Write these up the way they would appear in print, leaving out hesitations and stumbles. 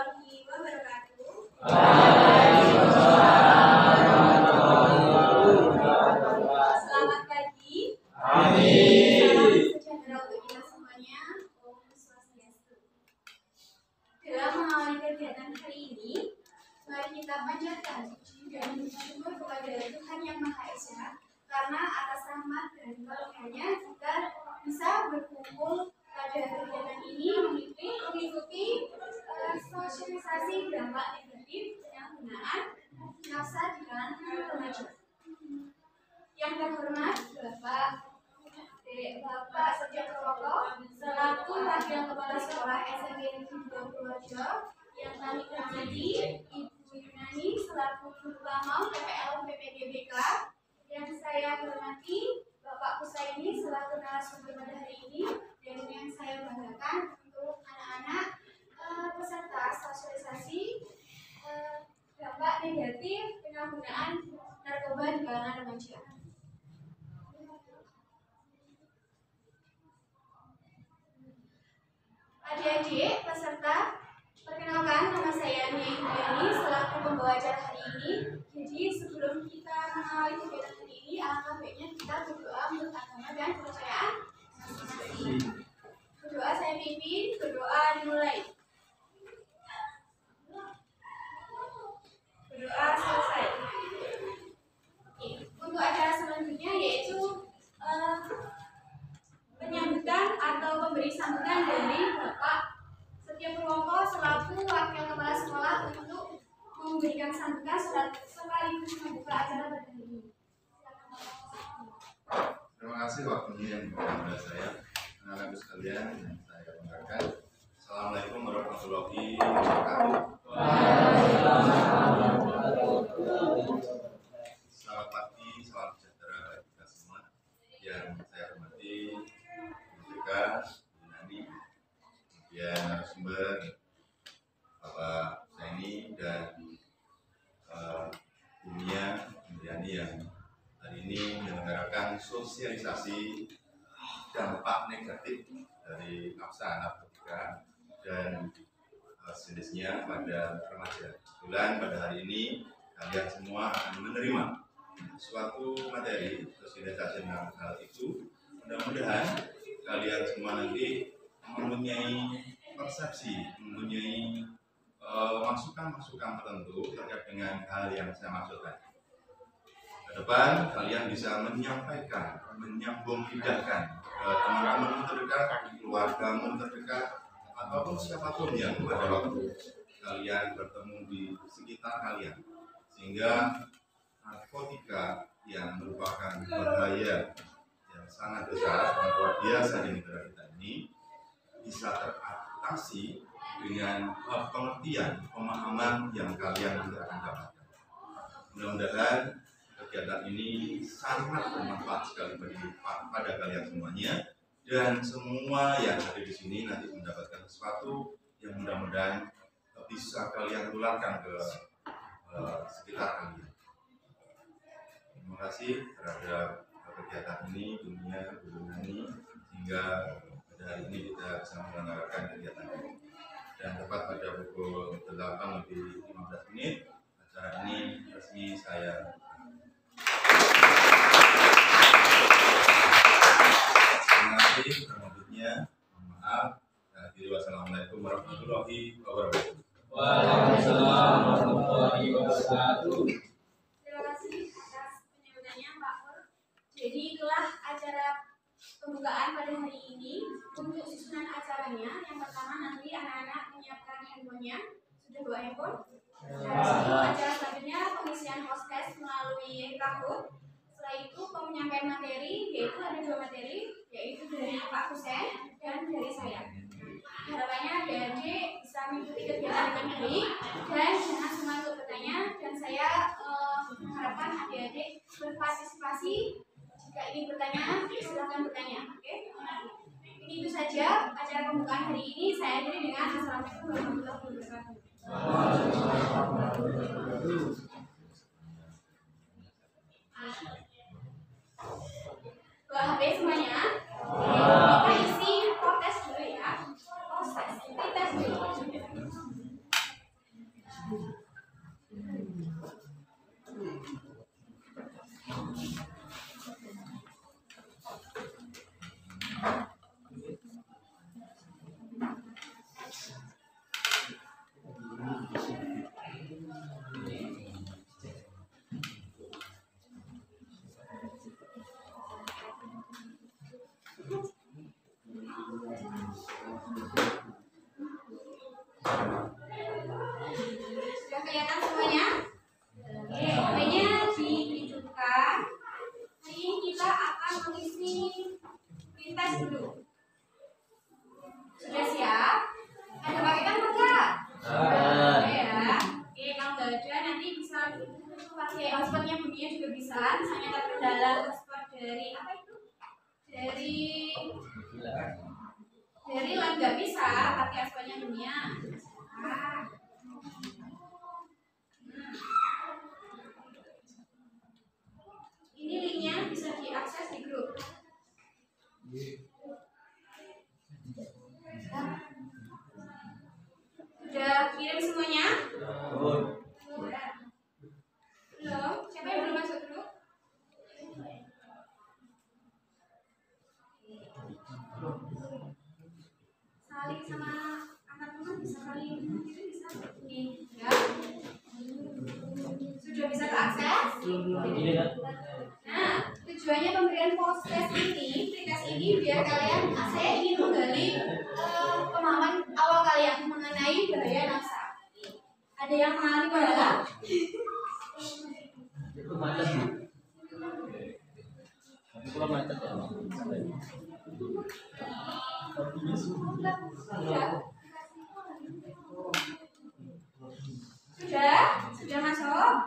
warahmatullahi wabarakatuh. Selamat pagi. Salam sejahtera untuk kita semuanya. Om Swastiastu. Dalam mengawali kegiatan hari ini, mari kita panjatkan puji dan bersyukur kepada Tuhan Yang Maha Esa, karena atas rahmat dan karunia-Nya kita bisa berkumpul pada kegiatan ini mengikuti sosialisasi dampak negatif penyalahgunaan nafsa di kalangan remaja. Yang terhormat Bapak Setiap Purwoko selaku Wakil Kepala Sekolah SMP Negeri 20 Rejo, yang kami hormati Ibu Yunani selaku Guru Utama PPL PPGBK, yang saya hormati Bapak Kusaini selaku narasumber pada hari ini, dan yang saya banggakan untuk anak-anak peserta sosialisasi dampak negatif penyalahgunaan narkoba di kalangan remaja. Adik-adik peserta, perkenalkan, nama saya Nia Indriani selaku pembawa acara hari ini. Jadi sebelum kita mengawali kegiatan hari ini, alangkah baiknya kita berdoa menurut agama dan kepercayaan masing-masing. Berdoa saya pimpin, berdoa dimulai. Berdoa selesai. Oke, untuk acara selanjutnya yaitu penyambutan atau pemberi sambutan dari Bapak Setiap Purwoko selaku Wakil Kepala Sekolah untuk memberikan sambutan sekaligus membuka acara pada hari ini. Terima kasih waktunya yang diberikan kepada saya, anak-anak sekalian yang saya banggakan. Assalamualaikum warahmatullahi wabarakatuh. Selamat pagi, salam sejahtera bagi kita semua. Yang saya hormati Bika, Yunani, kemudian narasumber Bapak Saini dan Dunia Indriani yang hari ini menyelenggarakan sosialisasi dampak negatif dari nafsa narkotika dan sejenisnya pada remaja. Kebetulan pada hari ini kalian semua akan menerima suatu materi sosialisasi tentang hal itu. Mudah-mudahan kalian semua nanti mempunyai persepsi, mempunyai masukan-masukan tertentu terkait dengan hal yang saya maksudkan. Ke depan kalian bisa menyampaikan, menyambung lidahkan ke teman-teman terdekat, keluargamu terdekat, ataupun siapapun yang pada waktu kalian bertemu di sekitar kalian, sehingga narkotika yang merupakan bahaya yang sangat besar dan luar biasa di negara kita ini bisa teratasi dengan pengertian, pemahaman yang kalian nanti akan dapatkan. Mudah-mudahan kegiatan ini sangat bermanfaat sekali pada kalian semuanya, dan semua yang ada di sini nanti mendapatkan sesuatu yang mudah-mudahan bisa kalian tularkan ke sekitar kalian. Terima kasih terhadap kegiatan ini, Dunia Yunani, hingga pada hari ini kita bisa menyelenggarakan kegiatan ini. Dan tepat pada pukul 8:15 acara ini resmi saya. Terima kasih. Selanjutnya, maaf. Wassalamualaikum warahmatullahi wabarakatuh. Waalaikumsalam warahmatullahi wabarakatuh. Terima kasih atas penyambutannya Pak Pur. Jadi itulah acara pembukaan pada hari ini. Untuk susunan acaranya, yang pertama nanti anak-anak menyiapkan handphonenya. Sudah bawa handphone? Acara selanjutnya pengisian hostess melalui Kahoot. Setelah itu penyampaian materi, yaitu ada 2 materi, yaitu dari Pak Kusen dan dari saya. Harapannya adik-adik bisa mengikuti kegiatan dengan baik dan jangan cuma untuk bertanya, dan saya mengharapkan adik-adik berpartisipasi. Jika ingin bertanya, silakan bertanya. Oke? Ini itu saja acara pembukaan hari ini. Saya akhiri dengan Assalamualaikum warahmatullahi wabarakatuh. Bawa HP semuanya. Kita isi protes dulu ya. Proses. Kita tes dulu. Sudah kelihatan semuanya? Oke, HP-nya dihidupkan. Hari ini kita akan mengisi pintas dulu. Sudah siap? Ada pakai kan enggak? Ya. Oke, kalau nggak ada nanti bisa pakai hotspotnya bunyinya juga bisa. Misalnya terkendala hotspot dari apa itu? Dari LAN nggak bisa pakai hotspotnya bunyinya. Ini linknya bisa diakses di grup. Sudah kirim semuanya? Belum. Siapa yang belum masuk grup? Saling sama angkat tangan bisa saling bisa. Nih, ya. Sudah bisa terakses? Nah, tujuannya pemberian podcast ini, aplikasi ini biar kalian, saya ingin menggali pemahaman awal kalian mengenai bahaya nafsa. Ada yang mengalami bahaya? Itu macet Bu. Kalau macet ya. Sudah masuk?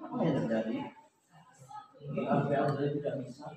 Apa yang terjadi? Ini LPL tidak bisa.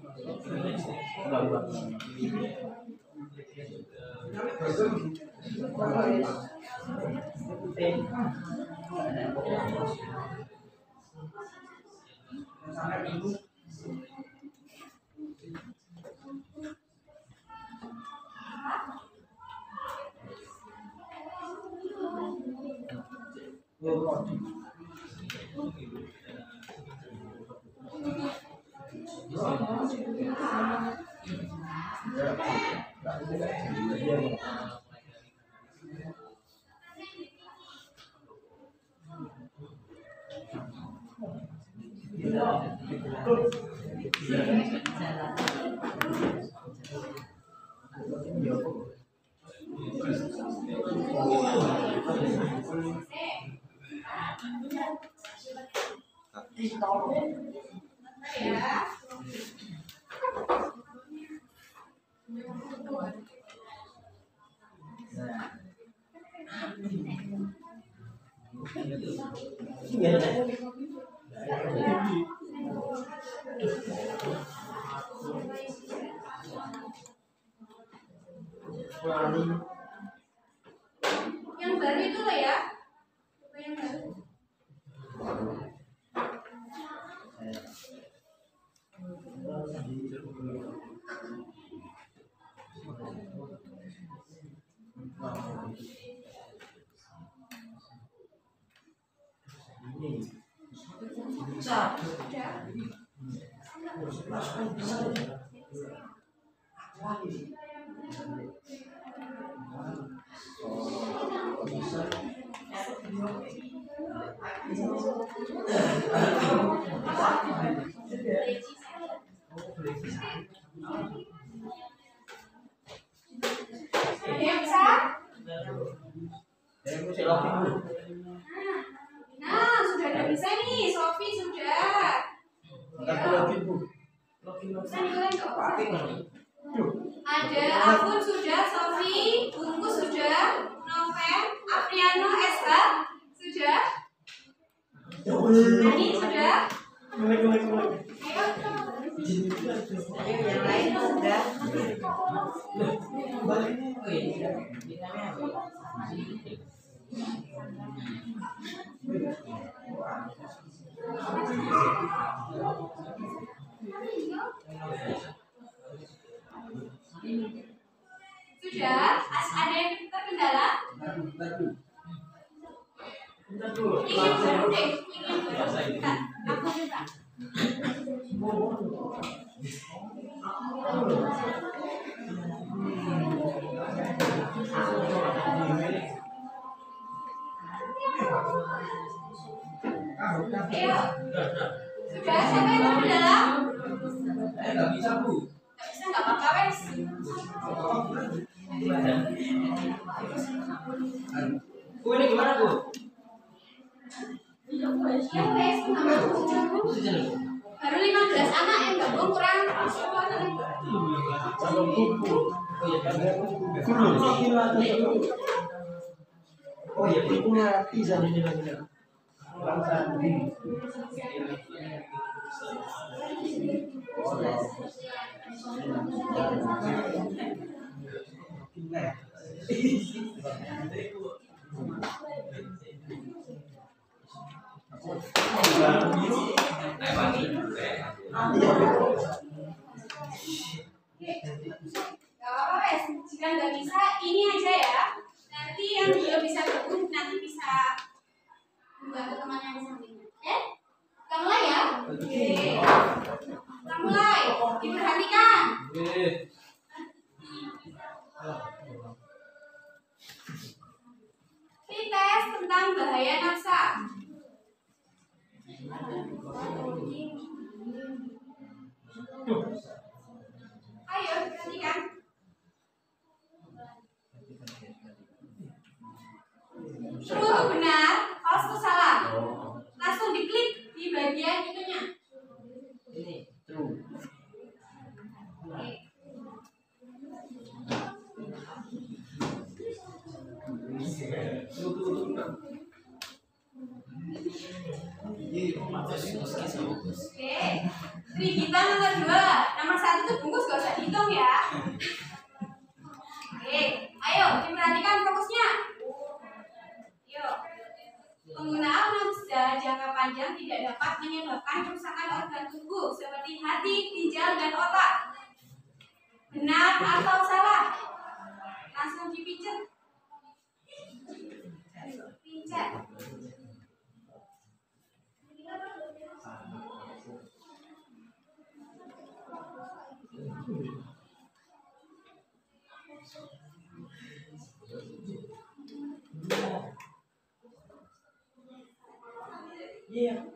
Yang baru itu loh ya. Yang baru. Nah, sudah ada bisa nih, Sofi sudah. Bisa nih, ada akun sudah, Sofi, Bungkus sudah, Noven, Apriano, SH sudah, Nani sudah. Ayo yang lain sudah. Sudah, ada yang terkendala? Ini yang baru deh, ini yang baru. Aku minta. Ayo. Sudah, siapa yang mau dalam? Nggak bisa, Bu. Nggak bisa, nggak apa-apa, wes. Bu, ini gimana, Bu? Ya wes, nggak mau. Baru 15 anak yang gabung kurang 10 anak. Oh iya, itu mati jadi lagi. Gak apa-apa wes, jika nggak bisa ini aja ya. Nanti yang belum bisa gabung nanti bisa membantu teman yang di sampingnya. Kita mulai ya. Oke. Kita mulai. Diperhatikan. Tes tentang bahaya nafsa. Ayo, perhatikan. True itu benar, false itu salah. Langsung diklik di bagian itunya. Ini true. Oke. Oke. Trigita nomor 2. Nomor 1 itu bungkus gak usah dihitung ya. Oke, ayo diperhatikan fokusnya. Yuk. Penggunaan nafsa jangka panjang tidak dapat menyebabkan kerusakan organ tubuh seperti hati, ginjal, dan otak. Benar atau salah? Langsung dipijat. Pijat. Iya.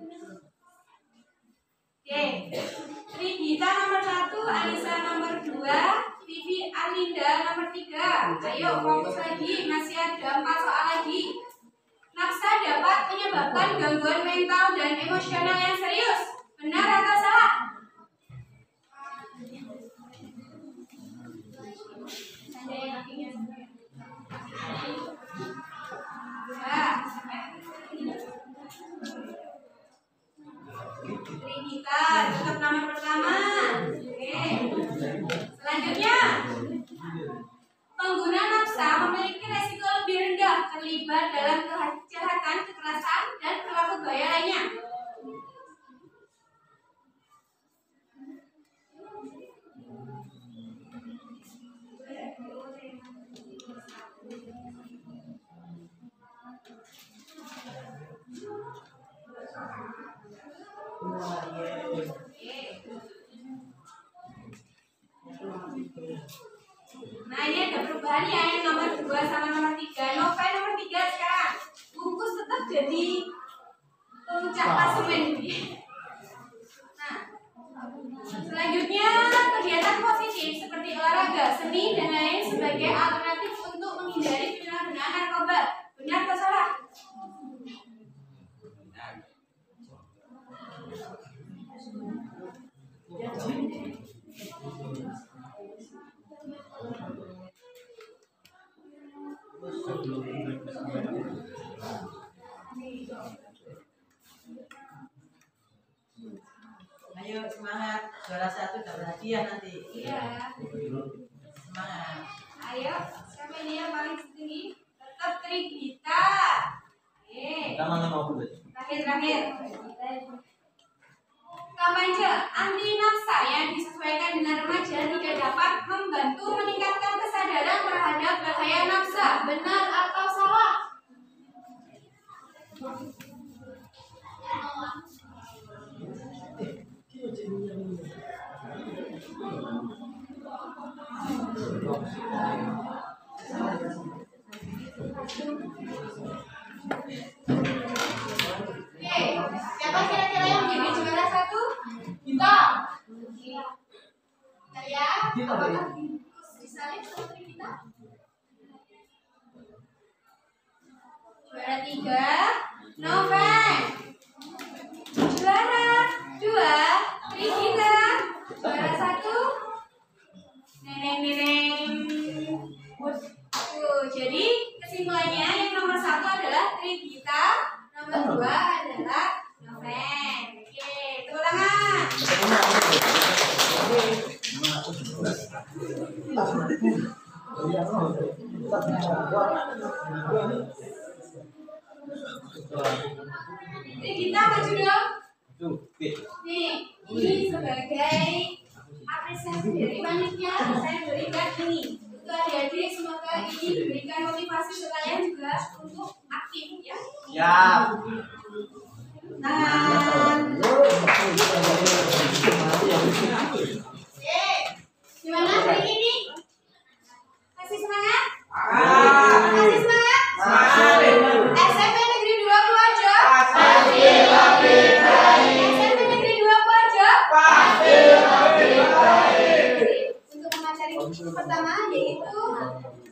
Oke, Trigita nomor 1, Alisa nomor 2, Vivi Alinda nomor 3. Ayo fokus lagi, masih ada 4 soal lagi. Nafsa dapat menyebabkan gangguan mental dan emosional yang serius. Benar atau salah? Trigita, tetap nomor pertama. Oke. Selanjutnya, pengguna nafsa memiliki resiko lebih rendah terlibat dalam kejahatan, kekerasan, dan perilaku bahaya lainnya. Nah ini ada perubahan ya, yang nomor 2 sama nomor 3. Novel nomor 3 sekarang. Bungkus tetap jadi puncak klasemen. Nah, selanjutnya kegiatan positif seperti olahraga, seni, dan lain sebagai alternatif untuk menghindari penyalahgunaan narkoba. Benar atau salah? Ayo semangat, juara 1 dapat hadiah nanti. Iya. Semangat. Ayo, siapa ini yang paling tinggi? Tetap Trigita. Kita mana mau dulu? Terakhir. Kampanye anti nafsa yang disesuaikan dengan remaja tidak dapat membantu meningkatkan kesadaran terhadap bahaya nafsa. Benar atau salah? Oke, siapa 3 Noven. Juara 2 Rigita. Juara 1 Neneng. Jadi kesimpulannya yang nomor 1 adalah Rigita, nomor 2 adalah Noven. Oke, tepuk tangan. Rigita maju dong. Nih, ini sebagai apresiasi dari panitia saya berikan ini. Untuk adik-adik semoga ini memberikan motivasi untuk kalian juga untuk aktif ya. Siap. Tangan. Oke. Gimana hari ini? Kasih semangat? Kasih semangat? SMP Negeri 2 Purworejo. SMP Negeri 2 Purworejo. Untuk materi pertama yaitu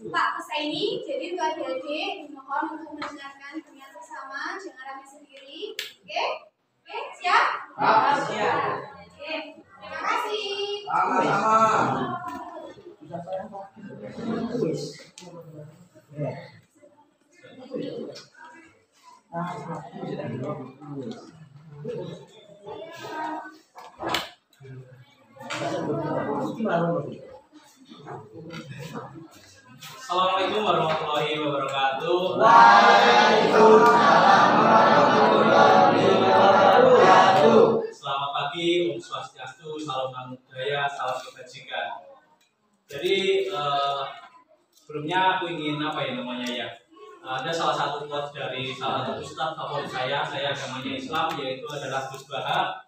Pak Kusaini. Jadi untuk adik-adik mohon untuk mendengarkan dengan bersama, jangan rame sendiri. Oke? Oke, siap? Siap. Oke. Terima kasih. Assalamualaikum warahmatullahi wabarakatuh. Selamat pagi, Om Swastiastu, salam budaya, salam kebajikan. Jadi sebelumnya aku ingin ada salah satu quote dari salah satu ustadz favorit saya agamanya Islam, yaitu adalah Gus Bahar.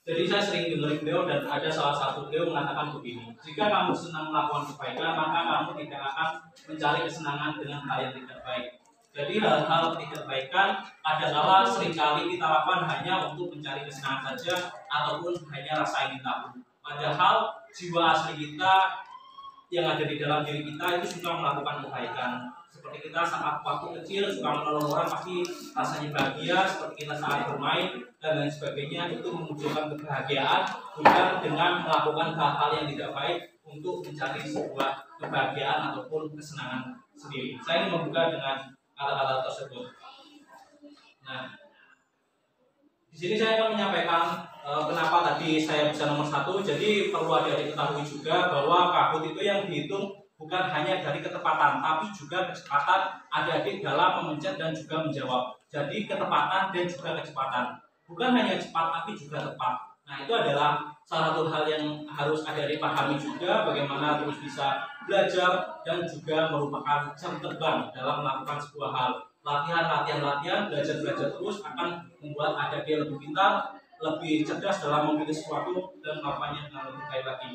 Jadi saya sering dengar beliau dan ada salah satu beliau mengatakan begini: jika kamu senang melakukan kebaikan, maka kamu tidak akan mencari kesenangan dengan hal yang tidak baik. Jadi hal-hal tidak kebaikan adalah seringkali kita lakukan hanya untuk mencari kesenangan saja ataupun hanya rasa ingin tahu. Padahal jiwa asli kita yang ada di dalam diri kita itu suka melakukan kebaikan. Seperti kita saat waktu kecil suka menolong orang pasti rasanya bahagia, seperti kita saat bermain dan lain sebagainya, itu memunculkan kebahagiaan, bukan dengan melakukan hal-hal yang tidak baik untuk mencari sebuah kebahagiaan ataupun kesenangan sendiri. Saya ingin membuka dengan kata-kata tersebut. Nah, di sini saya akan menyampaikan kenapa tadi saya bisa nomor 1. Jadi perlu adik-adik ketahui juga bahwa Kahoot itu yang dihitung bukan hanya dari ketepatan, tapi juga kecepatan adik-adik dalam memencet dan juga menjawab. Jadi ketepatan dan juga kecepatan. Bukan hanya cepat, tapi juga tepat. Nah, itu adalah salah satu hal yang harus adik-adik pahami juga, bagaimana terus bisa belajar dan juga merupakan jam terbang dalam melakukan sebuah hal. Latihan, belajar terus akan membuat adik-adik lebih pintar, lebih cerdas dalam memilih sesuatu dan melakukannya dengan lebih baik lagi.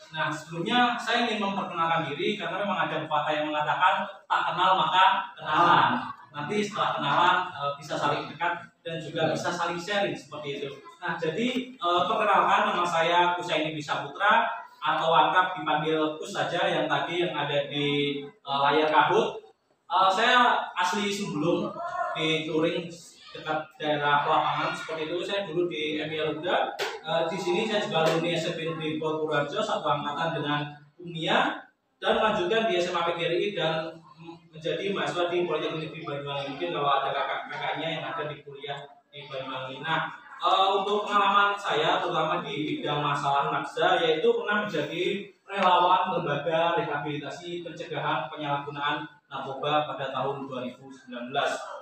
Nah, sebelumnya saya ingin memperkenalkan diri karena memang ada pepatah yang mengatakan tak kenal maka kenalan. Nanti setelah kenalan bisa saling dekat dan juga bisa saling sharing seperti itu. Nah, jadi perkenalkan, nama saya Kusaini Saputra atau akrab dipanggil Kus saja yang tadi yang ada di layar Kahoot. Saya asli Sebelum di Turing dekat daerah Lapangan seperti itu. Saya dulu di MIA Ruda. Di sini saya juga alumni SMP di Purworejo, satu angkatan dengan Umia, dan melanjutkan di SMA PGRI dan menjadi mahasiswa di Politeknik di Banyuwangi. Mungkin kalau ada kakak-kakaknya yang ada di kuliah di Banyuwangi. Nah, untuk pengalaman saya terutama di bidang masalah nafsa, yaitu pernah menjadi relawan lembaga rehabilitasi pencegahan penyalahgunaan narkoba pada tahun 2019.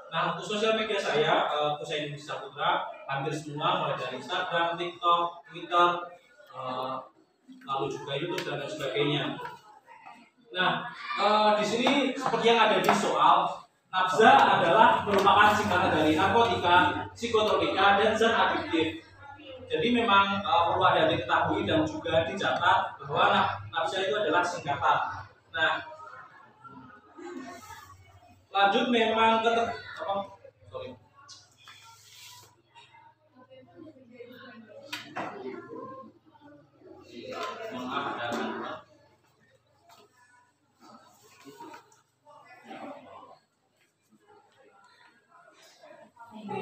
Nah, untuk sosial media saya, Kusaini Saputra, hampir semua mulai dari Instagram, TikTok, Twitter, lalu juga YouTube dan lain sebagainya. Nah, di sini seperti yang ada di soal, nafza adalah merupakan singkatan dari narkotika, psikotropika, dan zat adiktif. Jadi memang perlu ada diketahui dan juga dicatat bahwa nafza itu adalah singkatan. Nah, lanjut memang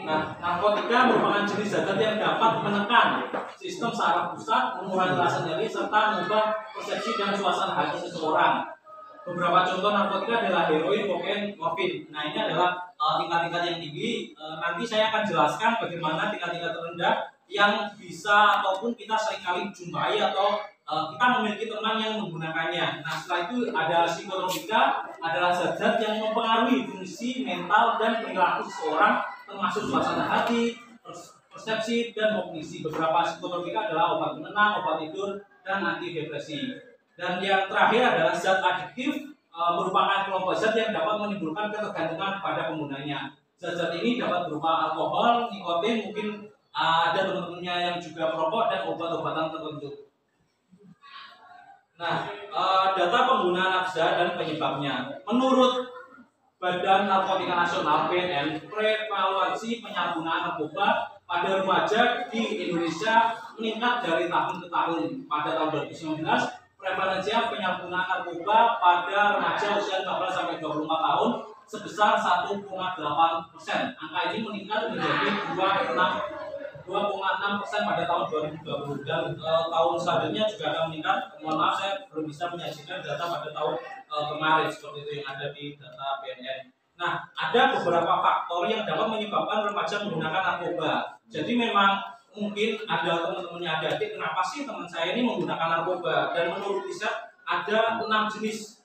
Nah, narkotika merupakan jenis zat yang dapat menekan sistem saraf pusat, mengurangi rasa nyeri, serta mengubah persepsi dan suasana hati seseorang. Beberapa contoh narkotika adalah heroin, kokain, morfin. Nah, ini adalah tingkat-tingkat yang tinggi. Nanti saya akan jelaskan bagaimana tingkat-tingkat terendah yang bisa ataupun kita seringkali jumpai atau kita memiliki teman yang menggunakannya. Nah, setelah itu ada psikotropika, adalah zat-zat yang mempengaruhi fungsi mental dan perilaku seseorang, termasuk suasana hati, persepsi, dan kognisi. Beberapa psikotropika adalah obat penenang, obat tidur, dan antidepresi. Dan yang terakhir adalah zat adiktif, merupakan kelompok zat yang dapat menimbulkan ketergantungan pada penggunanya. Zat-zat ini dapat berupa alkohol, nikotin, mungkin ada teman-temannya yang juga perokok, dan obat-obatan tertentu. Nah, data penggunaan nafza dan penyebabnya. Menurut Badan Narkotika Nasional (BNN), prevalensi penyalahgunaan narkoba pada remaja di Indonesia meningkat dari tahun ke tahun. Pada tahun 2019, prevalensi penyalahgunaan narkoba pada remaja usia 15 sampai 24 tahun sebesar 1,8%. Angka ini meningkat menjadi 2,6% pada tahun 2020, dan tahun selanjutnya juga akan meningkat. Mohon maaf, saya belum bisa menyajikan data pada tahun kemarin seperti itu yang ada di data BNN. Nah, ada beberapa faktor yang dapat menyebabkan remaja menggunakan narkoba. Jadi memang mungkin ada teman-temannya adik-adik, kenapa sih teman saya ini menggunakan narkoba? Dan menurut riset ada 6 jenis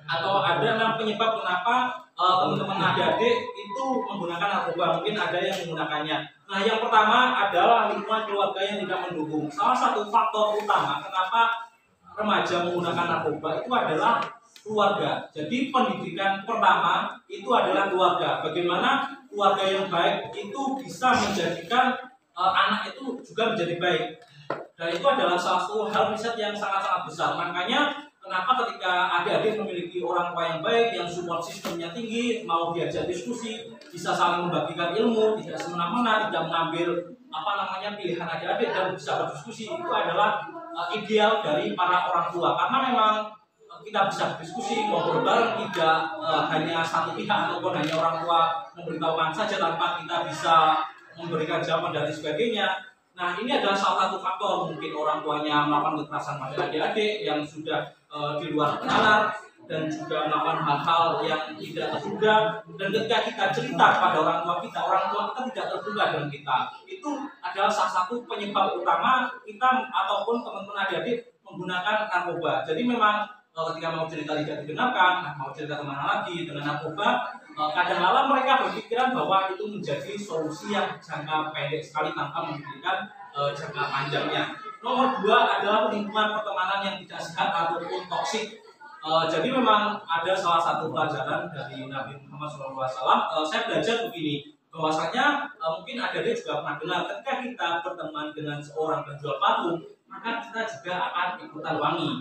atau ada 6 penyebab kenapa teman-teman adik-adik itu menggunakan narkoba. Mungkin ada yang menggunakannya. Nah, yang pertama adalah lingkungan keluarga yang tidak mendukung. Salah satu faktor utama kenapa remaja menggunakan narkoba itu adalah keluarga. Jadi pendidikan pertama itu adalah keluarga. Bagaimana keluarga yang baik itu bisa menjadikan anak itu juga menjadi baik. Dan itu adalah salah satu hal riset yang sangat-sangat besar. Makanya kenapa ketika adik-adik memiliki orang tua yang baik, yang support sistemnya tinggi, mau diajak diskusi, bisa saling membagikan ilmu, tidak semena-mena, tidak mengambil pilihan adik-adik dan bisa berdiskusi, itu adalah ideal dari para orang tua. Karena memang kita bisa berdiskusi, ngobrol bareng, tidak hanya satu pihak ataupun hanya orang tua memberitahukan saja tanpa kita bisa memberikan jawaban dan sebagainya. Nah, ini adalah salah satu faktor. Mungkin orang tuanya melakukan kekerasan pada adik-adik yang sudah di luar nalar dan juga melakukan hal-hal yang tidak terduga. Dan ketika kita cerita pada orang tua kita tidak terduga dengan kita. Itu adalah salah satu penyebab utama kita ataupun teman-teman adik-adik menggunakan narkoba. Jadi memang ketika mau cerita tidak didengarkan, mau cerita kemana lagi dengan narkoba, kadang-kala mereka berpikiran bahwa itu menjadi solusi yang jangka pendek sekali tanpa memikirkan jangka panjangnya. Nomor 2 adalah lingkungan pertemanan yang tidak sehat ataupun toksik. Jadi memang ada salah satu pelajaran dari Nabi Muhammad SAW. Saya belajar begini, bahwasanya mungkin adik-adik juga pernah dengar, ketika kita berteman dengan seorang penjual parfum, maka kita juga akan ikutan wangi.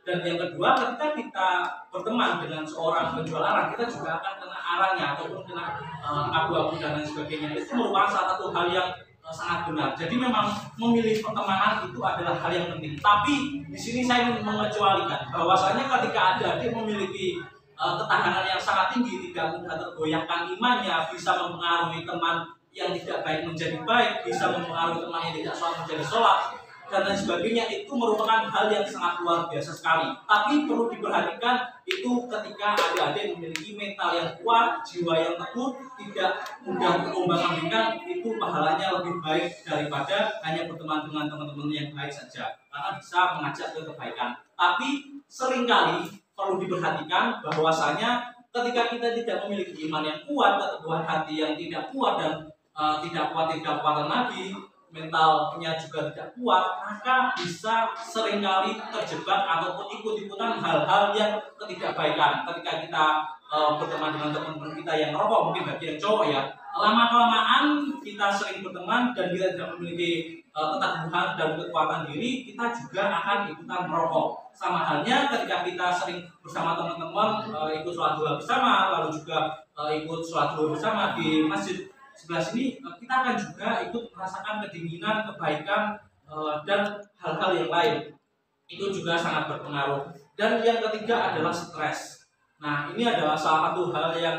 Dan yang kedua, ketika kita berteman dengan seorang penjual arang, kita juga akan kena arangnya ataupun kena abu-abu dan lain sebagainya. Itu merupakan salah satu hal yang sangat benar. Jadi memang memilih pertemanan itu adalah hal yang penting. Tapi di sini saya mengecualikan bahwasanya ketika adik-adik memiliki ketahanan yang sangat tinggi, tidak mudah tergoyahkan imannya, bisa mempengaruhi teman yang tidak baik menjadi baik, bisa mempengaruhi teman yang tidak sholat menjadi sholat, dan lain sebagainya, itu merupakan hal yang sangat luar biasa sekali. Tapi perlu diperhatikan itu ketika adik-adik memiliki mental yang kuat, jiwa yang teguh, tidak mudah terombang-ambingkan, itu pahalanya lebih baik daripada hanya berteman dengan teman-teman yang baik saja, karena bisa mengajak ke kebaikan. Tapi seringkali perlu diperhatikan bahwasanya ketika kita tidak memiliki iman yang kuat, keteguhan hati yang tidak kuat dan tidak kuat lagi, mentalnya juga tidak kuat, maka bisa seringkali terjebak ataupun ikut-ikutan hal-hal yang ketidakbaikan. Ketika kita berteman dengan teman-teman kita yang merokok, mungkin bagi yang cowok ya, lama-kelamaan kita sering berteman dan kita tidak memiliki keteguhan dan kekuatan diri, kita juga akan ikutan merokok. Sama halnya ketika kita sering bersama teman-teman ikut sholat duha bersama, lalu juga ikut sholat duha bersama di masjid sebelah sini, kita akan juga ikut merasakan kedinginan, kebaikan, dan hal-hal yang lain. Itu juga sangat berpengaruh. Dan yang ketiga adalah stres. Nah, ini adalah salah satu hal yang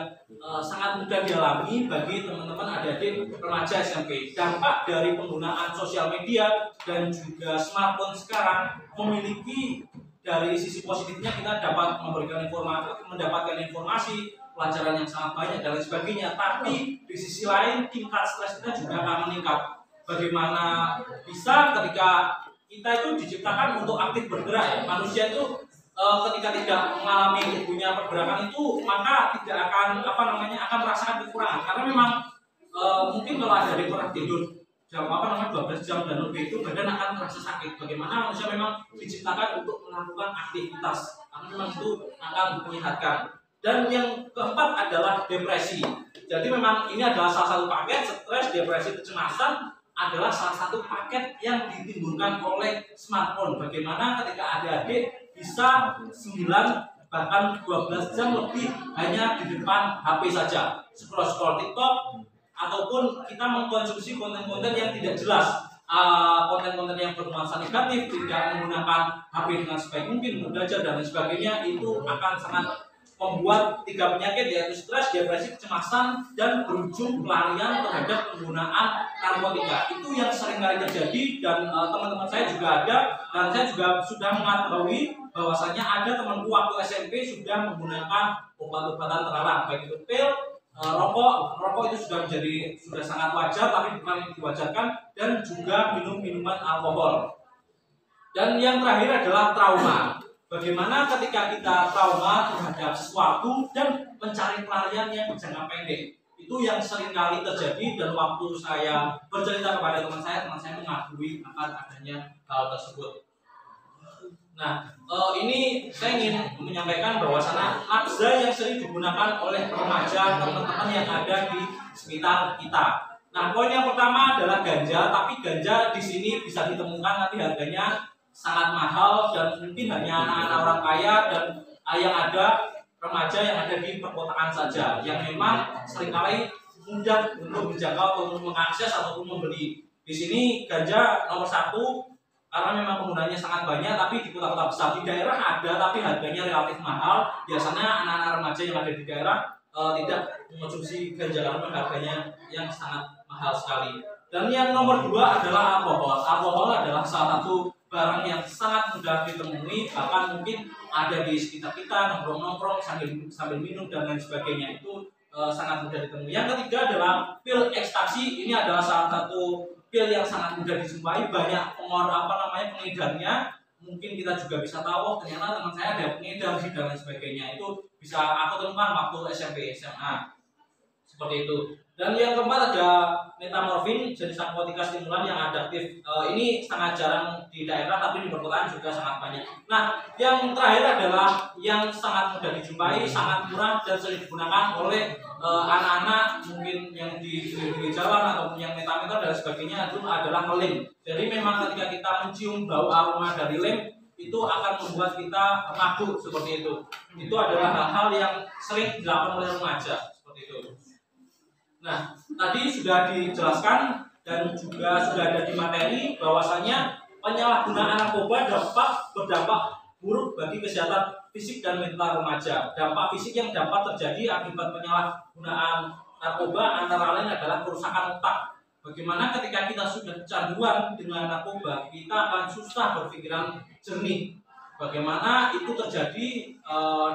sangat mudah dialami bagi teman-teman adik-adik remaja SMP. Dampak dari penggunaan sosial media dan juga smartphone sekarang memiliki dari sisi positifnya kita dapat mendapatkan informasi, pelajaran yang sangat banyak dan lain sebagainya. Tapi di sisi lain tingkat stres kita juga akan meningkat. Bagaimana bisa ketika kita itu diciptakan untuk aktif bergerak ya. Manusia itu ketika tidak mengalami punya pergerakan itu maka tidak akan akan merasakan kekurangan karena memang mungkin kalau ada dari pernah tidur jam 12 jam dan lebih itu badan akan terasa sakit. Bagaimana manusia memang diciptakan untuk melakukan aktivitas karena memang itu akan menyehatkan. Dan yang keempat adalah depresi. Jadi memang ini adalah salah satu paket stres, depresi, kecemasan adalah salah satu paket yang ditimbulkan oleh smartphone. Bagaimana ketika adik-adik bisa 9 bahkan 12 jam lebih hanya di depan HP saja, scroll TikTok ataupun kita mengkonsumsi konten-konten yang tidak jelas, konten-konten yang bernuansa negatif, tidak menggunakan HP dengan sebaik mungkin, belajar dan lain sebagainya, itu akan sangat membuat 3 penyakit yaitu stres, depresi, kecemasan dan berujung pelarian terhadap penggunaan narkotika. Itu yang sering kali terjadi dan teman-teman saya juga ada dan saya juga sudah mengetahui bahwasanya ada temanku waktu SMP sudah menggunakan obat-obatan terlarang baik itu pil, rokok itu sudah sangat wajar tapi bukan diwajarkan dan juga minum-minuman alkohol. Dan yang terakhir adalah trauma. Bagaimana ketika kita trauma terhadap sesuatu dan mencari pelarian yang jangka pendek. Itu yang sering kali terjadi dan waktu saya bercerita kepada teman saya mengakui akan adanya hal tersebut. Nah, ini saya ingin menyampaikan bahwasanya nafza yang sering digunakan oleh remaja teman-teman yang ada di sekitar kita. Nah, poin yang pertama adalah ganja, tapi ganja di sini bisa ditemukan tapi harganya sangat mahal dan mungkin hanya anak-anak orang kaya dan yang ada remaja yang ada di perkotaan saja yang memang seringkali mudah untuk menjangkau atau mengakses ataupun membeli. Di sini ganja nomor 1 karena memang penggunanya sangat banyak, tapi di kota-kota besar di daerah ada tapi harganya relatif mahal. Biasanya anak-anak remaja yang ada di daerah tidak mengonsumsi ganja karena harganya yang sangat mahal sekali. Dan yang nomor 2 adalah alkohol. Alkohol adalah salah satu barang yang sangat mudah ditemui, bahkan mungkin ada di sekitar kita nongkrong-nongkrong sambil minum dan lain sebagainya, itu sangat mudah ditemui. Yang ketiga adalah pil ekstasi. Ini adalah salah satu pil yang sangat mudah dijumpai, banyak pengedarnya. Mungkin kita juga bisa tahu ternyata teman saya ada pengedar dan lain sebagainya, itu bisa aku temukan waktu SMP SMA seperti itu. Dan yang keempat ada metamorfin, jenis narkotika stimulan yang adaptif. Ini sangat jarang di daerah tapi di perkotaan juga sangat banyak. Nah, yang terakhir adalah yang sangat mudah dijumpai, sangat murah dan sering digunakan oleh anak-anak mungkin yang di jalan ataupun yang meta-meta dan sebagainya, itu adalah lem. Jadi memang ketika kita mencium bau aroma dari lem itu akan membuat kita mabuk seperti itu. Itu adalah hal-hal yang sering dilakukan oleh remaja seperti itu. Nah, tadi sudah dijelaskan dan juga sudah ada di materi bahwasanya penyalahgunaan narkoba dapat berdampak buruk bagi kesehatan fisik dan mental remaja. Dampak fisik yang dapat terjadi akibat penyalahgunaan narkoba antara lain adalah kerusakan otak. Bagaimana ketika kita sudah kecanduan dengan narkoba, kita akan susah berpikiran jernih. Bagaimana itu terjadi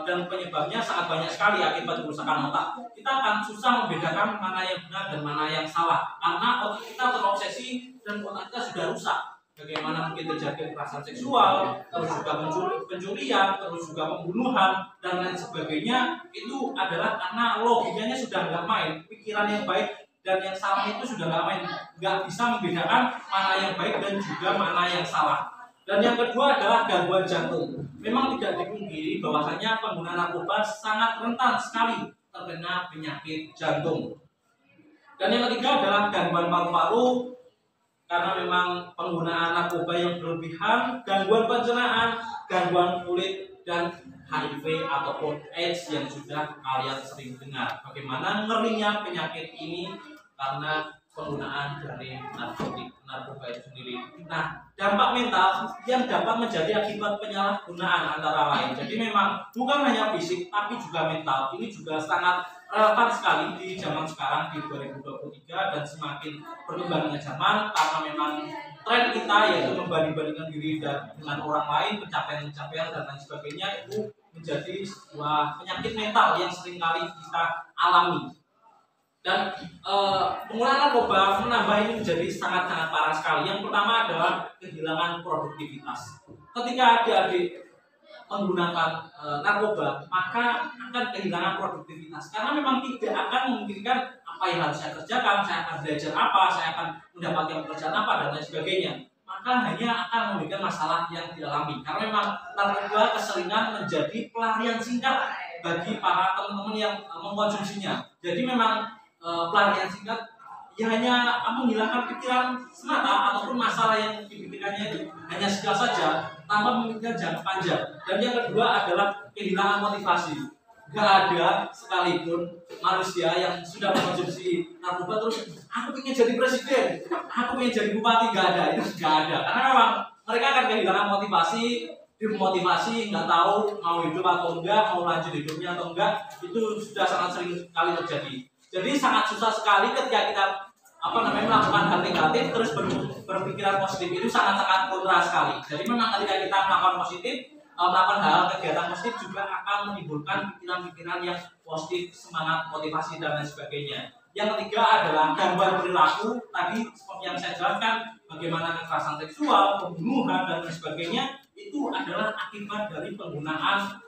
dan penyebabnya sangat banyak sekali akibat kerusakan otak. Kita akan susah membedakan mana yang benar dan mana yang salah karena otak kita terobsesi dan otak kita sudah rusak. Bagaimana mungkin terjadi kekerasan seksual, terus juga pencurian, terus juga pembunuhan dan lain sebagainya, itu adalah karena logikanya sudah nggak main. Pikiran yang baik dan yang salah itu sudah nggak main, nggak bisa membedakan mana yang baik dan juga mana yang salah. Dan yang kedua adalah gangguan jantung. Memang tidak dipungkiri bahwasanya pengguna narkoba sangat rentan sekali terkena penyakit jantung. Dan yang ketiga adalah gangguan paru-paru karena memang penggunaan narkoba yang berlebihan, gangguan pencernaan, gangguan kulit dan HIV ataupun AIDS yang sudah kalian sering dengar. Bagaimana ngerinya penyakit ini karena penggunaan dari narkoba itu sendiri. Nah, dampak mental yang dapat menjadi akibat penyalahgunaan antara lain. Jadi memang bukan hanya fisik tapi juga mental. Ini juga sangat relevan sekali di zaman sekarang di 2023 dan semakin berkembangnya zaman karena memang tren kita yaitu membanding-bandingkan diri dengan orang lain, pencapaian-pencapaian dan lain sebagainya itu menjadi sebuah penyakit mental yang seringkali kita alami. Dan penggunaan narkoba menambah ini menjadi sangat-sangat parah sekali. Yang pertama adalah kehilangan produktivitas. Ketika adik-adik menggunakan narkoba, maka akan kehilangan produktivitas karena memang tidak akan memikirkan apa yang harus saya kerjakan, saya akan belajar apa, saya akan mendapatkan pekerjaan apa dan lain sebagainya. Maka hanya akan memberikan masalah yang dialami karena memang narkoba keseringan menjadi pelarian singkat bagi para teman-teman yang mengkonsumsinya. Jadi memang pelarian singkat ya hanya menghilangkan pikiran semata ataupun masalah yang dipikirkannya itu hanya sekilas saja tanpa memikirkan jangka panjang. Dan yang kedua adalah kehilangan motivasi. Gak ada sekalipun manusia yang sudah mengkonsumsi narkoba terus aku ingin jadi presiden, aku ingin jadi bupati, gak ada, itu gak ada. Karena memang mereka akan kehilangan motivasi, dimotivasi, nggak tahu mau hidup atau enggak, mau lanjut hidupnya atau enggak, itu sudah sangat sering kali terjadi. Jadi sangat susah sekali ketika kita melakukan hal negatif terus berpikiran positif, itu sangat-sangat kontra sekali. Jadi memang ketika kita melakukan hal kegiatan positif juga akan menimbulkan pikiran-pikiran yang positif, semangat, motivasi dan lain sebagainya. Yang ketiga adalah gangguan perilaku. Tadi seperti yang saya jelaskan, bagaimana kekerasan seksual, pembunuhan dan lain sebagainya itu adalah akibat dari penggunaan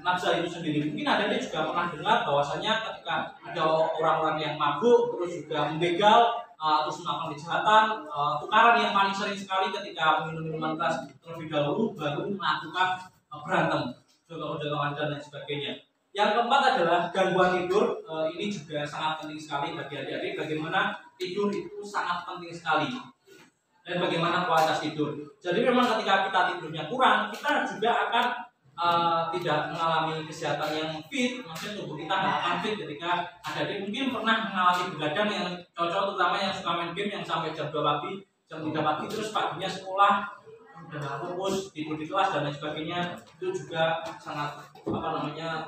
nafsa itu sendiri. Mungkin ada juga pernah dengar bahwasanya ketika ada orang-orang yang mabuk terus juga membegal, terus melakukan kejahatan, tukaran yang paling sering sekali ketika minum minuman keras terlebih dahulu baru melakukan berantem, jodoh-jodohan dan lain sebagainya. Yang keempat adalah gangguan tidur. Ini juga sangat penting sekali bagi adik-adik. Bagaimana tidur itu sangat penting sekali dan bagaimana kualitas tidur. Jadi memang ketika kita tidurnya kurang, kita juga akan tidak mengalami kesehatan yang fit, maksudnya tubuh kita nggak akan fit ketika adik-adik mungkin pernah mengalami begadang yang cocok, terutama yang suka main game yang sampai jam 2 pagi, jam 3 pagi terus paginya sekolah udah fokus tidur di kelas dan lain sebagainya, itu juga sangat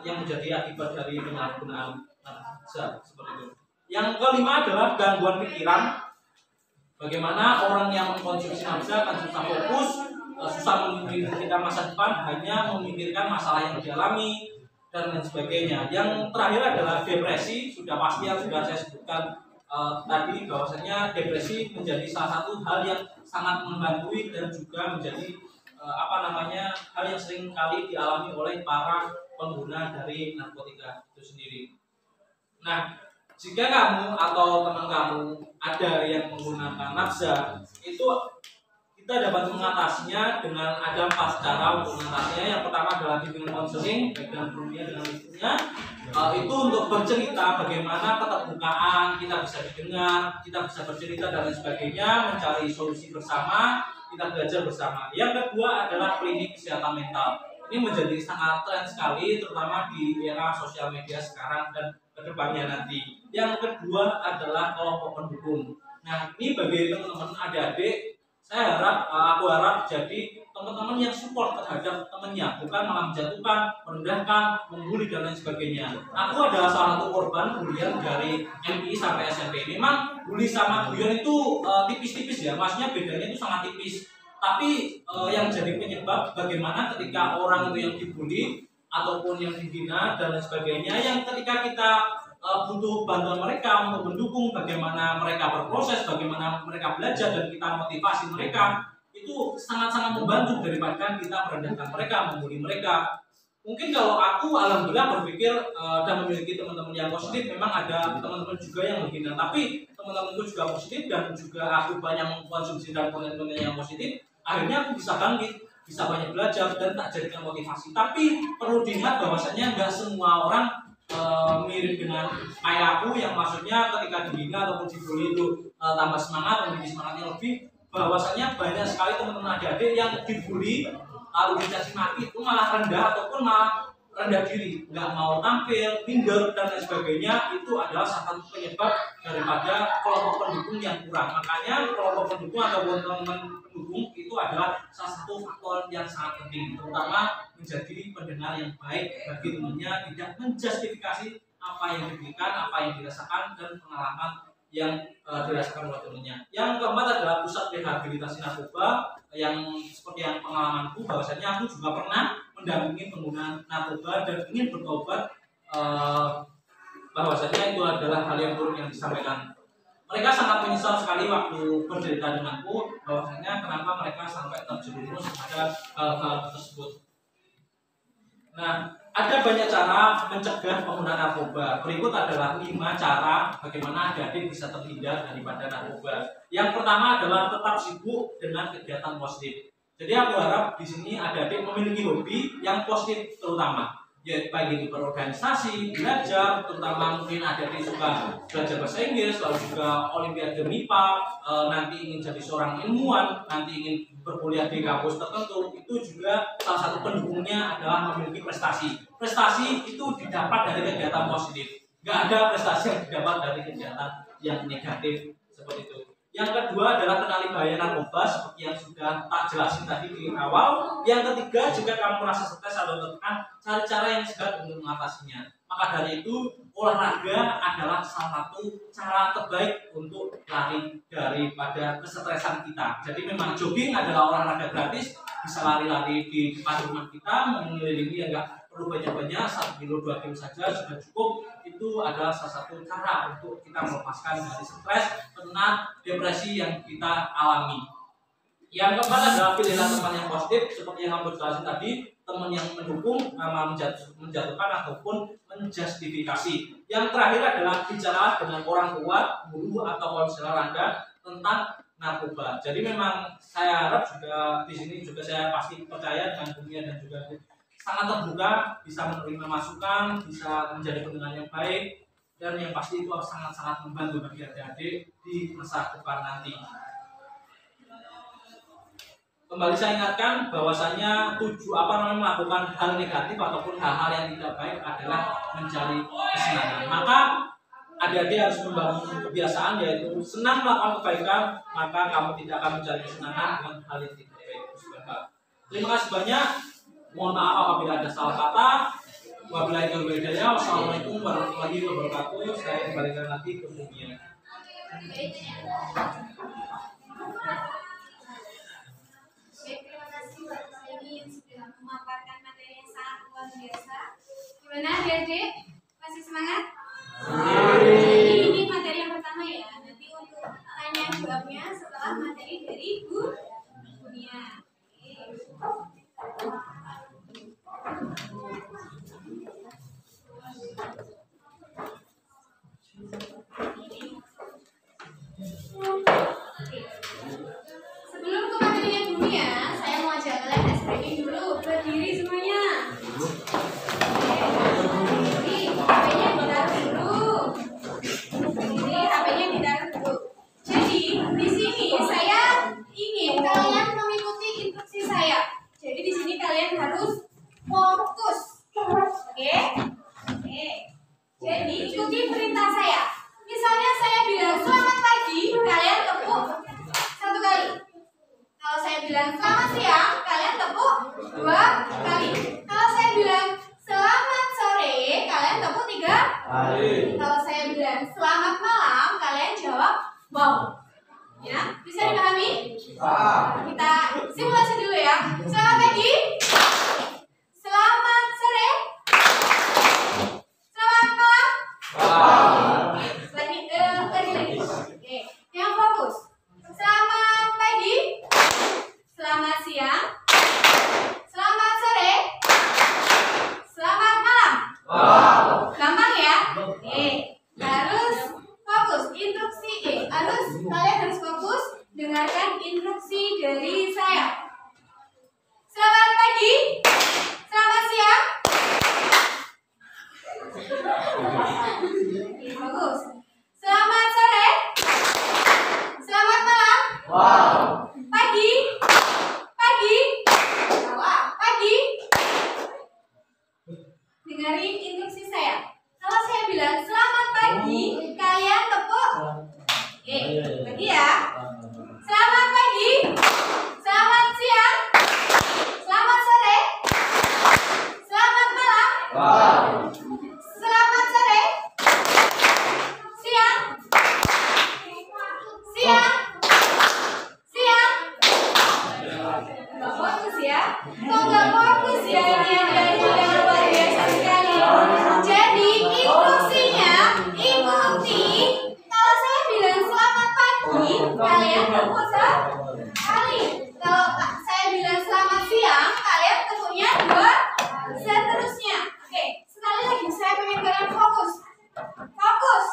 yang menjadi akibat dari penyalahgunaan narkoba seperti itu. Yang kelima adalah gangguan pikiran. Bagaimana orang yang mengkonsumsi narkoba akan susah fokus, susah memikirkan masa depan, hanya memikirkan masalah yang dialami dan lain sebagainya. Yang terakhir adalah depresi. Sudah pasti yang sudah saya sebutkan tadi bahwasanya depresi menjadi salah satu hal yang sangat menggantui dan juga menjadi hal yang sering kali dialami oleh para pengguna dari narkotika itu sendiri. Nah, jika kamu atau teman kamu ada yang menggunakan nafsa, itu kita dapat mengatasinya dengan ada 4 cara untuk mengatasinya. Yang pertama adalah bimbingan konseling, baik dengan gurunya dengan ibunya. Itu untuk bercerita bagaimana keterbukaan, kita bisa didengar, kita bisa bercerita dan lain sebagainya, mencari solusi bersama, kita belajar bersama. Yang kedua adalah klinik kesehatan mental. Ini menjadi sangat tren sekali, terutama di era sosial media sekarang dan kedepannya nanti. Yang kedua adalah kelompok pendukung. Nah, ini bagi teman-teman adik-adik, aku harap jadi teman-teman yang support terhadap temannya, bukan malah menjatuhkan, merendahkan, membuli dan lain sebagainya. Aku adalah salah satu korban bulian dari MI sampai SMP. Memang bully sama guyon itu tipis-tipis ya, maksudnya bedanya itu sangat tipis. Tapi yang jadi penyebab bagaimana ketika orang itu yang dibully ataupun yang dihina dan lain sebagainya, yang ketika kita butuh bantuan mereka untuk mendukung bagaimana mereka berproses, bagaimana mereka belajar dan kita motivasi mereka, itu sangat-sangat membantu daripada kita merendahkan mereka, membuli mereka. Mungkin kalau aku alhamdulillah berpikir dan memiliki teman-teman yang positif, memang ada teman-teman juga yang menghina, tapi teman-temanku juga positif dan juga aku banyak mengkonsumsi dan konten-konten yang positif, akhirnya aku bisa bangkit, bisa banyak belajar dan tak jadikan motivasi. Tapi perlu diingat bahwasanya nggak semua orang mirip dengan kayak aku, yang maksudnya ketika dihina ataupun dibully itu tambah semangat, memiliki semangat yang lebih. Bahwasanya banyak sekali teman-teman adik-adik yang dibully lalu dicaci maki itu malah rendah ataupun malah rendah diri, nggak mau tampil, minder dan lain sebagainya, itu adalah salah satu penyebab daripada kelompok pendukung yang kurang. Makanya kelompok pendukung atau teman-teman pendukung itu adalah salah satu faktor yang sangat penting, terutama menjadi pendengar yang baik bagi temannya, tidak menjustifikasi apa yang diberikan, apa yang dirasakan, dan pengalaman yang dirasakan oleh temannya. Yang keempat adalah pusat rehabilitasi narkoba, yang seperti yang pengalamanku, bahwasanya aku juga pernah mendampingi pengguna narkoba dan ingin bertobat, bahwasanya itu adalah hal yang buruk yang disampaikan. Mereka sangat menyesal sekali waktu bercerita denganku, bahwasanya kenapa mereka sampai terjerumus pada hal-hal tersebut. Nah, ada banyak cara mencegah penggunaan narkoba. Berikut adalah 5 cara bagaimana adik-adik bisa terhindar daripada narkoba. Yang pertama adalah tetap sibuk dengan kegiatan positif. Jadi aku harap di sini adik-adik memiliki hobi yang positif terutama, ya baik itu berorganisasi, belajar, terutama mungkin adik-adik suka belajar bahasa Inggris, lalu juga olimpiade MIPA, nanti ingin jadi seorang ilmuwan, nanti ingin berkuliah di kampus tertentu, itu juga salah satu pendukungnya adalah memiliki prestasi. Prestasi itu didapat dari kegiatan positif. Nggak ada prestasi yang didapat dari kegiatan yang negatif seperti itu. Yang kedua adalah kenali bahaya narkoba seperti yang sudah tak jelasin tadi di awal. Yang ketiga, jika kamu merasa stres atau tertekan, cari cara yang sehat untuk mengatasinya. Maka dari itu, olahraga adalah salah satu cara terbaik untuk lari daripada kesetresan kita. Jadi memang jogging adalah olahraga gratis, bisa lari-lari di depan rumah kita, mengelilingi yang enggak perlu banyak-banyak, 1 kilo 2 kilo saja sudah cukup. Itu adalah salah satu cara untuk kita melepaskan dari stres, penat, depresi yang kita alami. Yang keempat adalah pilihlah teman yang positif, seperti yang kamu jelasin tadi, teman yang mendukung, menjatuhkan ataupun menjustifikasi. Yang terakhir adalah bicara dengan orang tua, guru atau konselor Anda tentang narkoba. Jadi memang saya harap juga di sini juga saya pasti percaya dengan dunia dan juga sangat terbuka, bisa menerima masukan, bisa menjadi pendengar yang baik, dan yang pasti itu sangat-sangat membantu bagi adik-adik di masa depan nanti. Kembali saya ingatkan bahwasanya melakukan hal negatif ataupun hal-hal yang tidak baik adalah mencari kesenangan. Maka adik-adik harus membangun kebiasaan yaitu senang melakukan kebaikan, maka kamu tidak akan mencari kesenangan dengan hal yang tidak baik. Terima kasih banyak. Mohon maaf apabila ada salah kata. Wabillahi taufiq wal hidayah. Wassalamualaikum warahmatullahi wabarakatuh. Saya kembalikan lagi ke Mumia. Terima kasih Pak Seni yang sudah memaparkan materi yang sangat luar biasa. Gimana adik-adik? Masih semangat? Ini materi yang pertama ya. Nanti untuk tanya jawabnya setelah materi dari Bu Mia. Sebelum ke materinya dunia, saya mau ajak kalian SPG dulu. Berdiri semuanya. Berdiri, HP-nya ditaruh dulu. Berdiri, HP-nya ditaruh dulu. Jadi, di sini saya ingin kalian mengikuti instruksi saya. Jadi di sini kalian harus fokus. Oke? Oke. Jadi ikuti perintah saya. Misalnya saya bilang selamat pagi, kalian tepuk 1 kali. Kalau saya bilang selamat siang, kalian tepuk 2 kali. Kalau saya bilang selamat sore, kalian tepuk 3 kali. Kalau saya bilang selamat malam, kalian jawab wow. Ya, bisa dipahami? Kita simulasi dulu ya. Selamat pagi. Selamat sore. Selamat malam. Lagi. Oke, yang fokus. Selamat pagi. Selamat siang. Selamat sore. Selamat malam. Gampang ya? Harus fokus. Instruksi kalian harus fokus dengarkan instruksi dari saya. Selamat pagi. Selamat siang. Bagus. Selamat sore. Selamat malam. Pagi. Pagi. Pagi. pagi, kalian tepuk. Lagi ya. Selamat pagi, selamat siang, selamat sore, selamat malam, selamat sore, siang, siang, siang. Nggak fokus ya? Kok nggak fokus ya ini yang luar biasa sekali. Jadi inklusinya, ikuti. Kalau saya bilang selamat pagi, kalian tepuk sekali. Kalau saya bilang selamat siang, kalian tepuknya dua. Seterusnya. Oke, sekali lagi saya pengen kalian fokus. Fokus.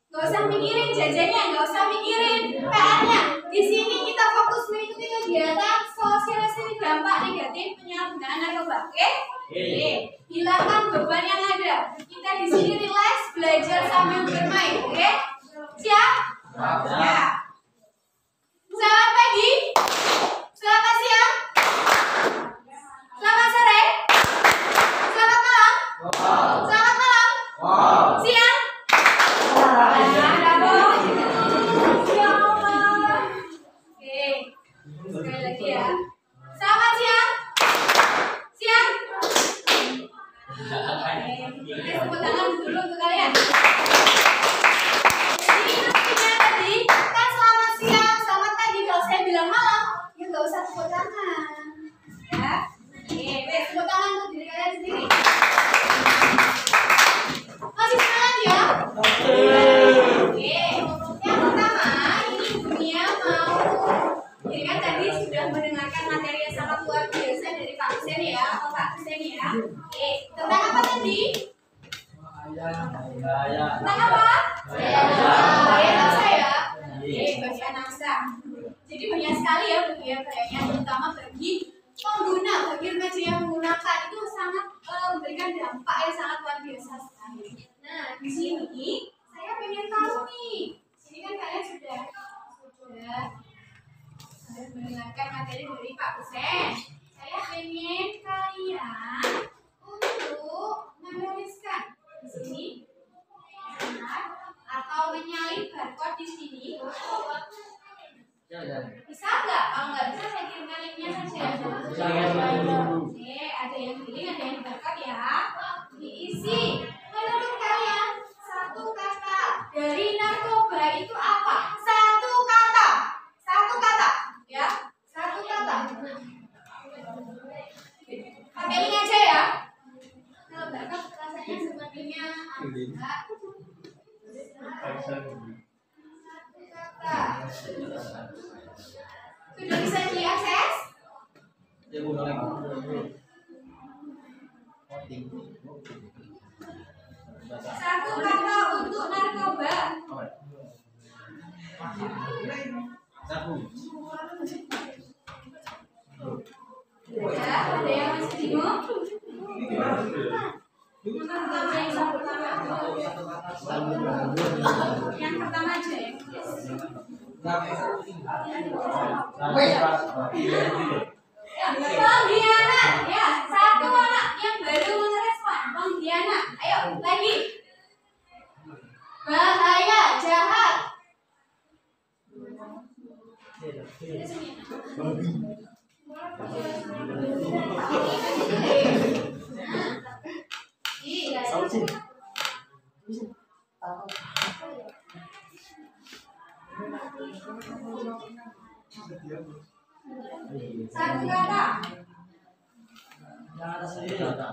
Gak usah mikirin jajannya, gak usah mikirin PR-nya. Di sini kita fokus mengikuti kegiatan sosialisasi dampak negatif penyalahgunaan narkoba. Oke? Hilangkan beban yang ada. Kita di sini relax, belajar sambil bermain. Oke? Siap? Ya. Selamat pagi. Selamat siang. Selamat sore. Selamat malam. Selamat malam. Siang. Ya Allah. Oke. Sekali lagi ya. Selamat siang. Siang. Oke, tepuk tangan dulu untuk kalian. Jadi intinya tadi kan selamat siang, selamat pagi. Kalau saya bilang malam, ya nggak usah tepuk tangan. Ya. Oke, wes tepuk tangan untuk diri kalian sendiri. Masih semangat ya? Oke. Yang pertama, ini Dunia mau. Jadi kan tadi sudah mendengarkan materi yang sangat luar biasa dari Pak Hussein ya, atau Pak Hussein ya. Oke, tentang apa tadi? Tentang apa? Bahaya saya. Oke, bahasa nafsa. Jadi banyak sekali ya bahaya-bahayanya, terutama bagi pengguna, bagi remaja yang menggunakan itu sangat memberikan dampak yang sangat luar biasa sekali. Nah, di sini saya pengen tahu nih. Sini kan kalian sudah mendengarkan materi dari Pak Hussein. Saya pengen kalian untuk menuliskan di sini atau menyalin barcode di sini. Bisa nggak? Kalau nggak bisa saya kirimkan linknya saja. Oke, ada yang pilih, ada yang barcode ya. Diisi. Menurut kalian satu kata dari narkoba itu apa? Satu kata. Satu kata. Ya, satu kata. Pakai link aja ya. Kalau barcode rasanya sepertinya agak. Sudah bisa diakses? Satu kata untuk narkoba. Ya, ada yang masih bingung? Yang pertama aja ya. Pengkhianat ya, satu anak yang baru merespon pengkhianat. Ayo lagi. Bahaya, jahat. Satu kata. Ya, satu kata.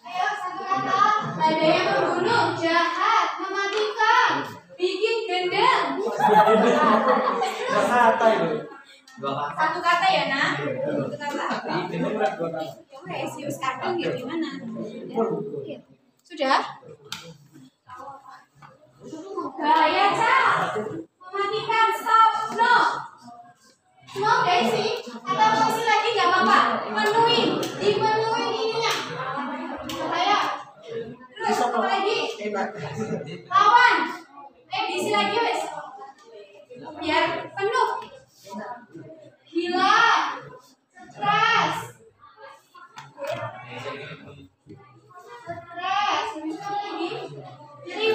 Ayo, satu kata. Ada yang membunuh, jahat, mematikan, bikin gendeng. Satu kata ya, Nak? Satu kata. Ya, serius kadang ya gimana? Sudah? Bahaya, Cak. Mematikan, stop, no. Semua udah isi? Atau mau isi lagi gak apa-apa? Dipenuhin ininya. Bahaya. Terus, apa lagi? Lawan. Diisi lagi, wes. Biar penuh. Gila. Stres. Bisa lagi. Jadi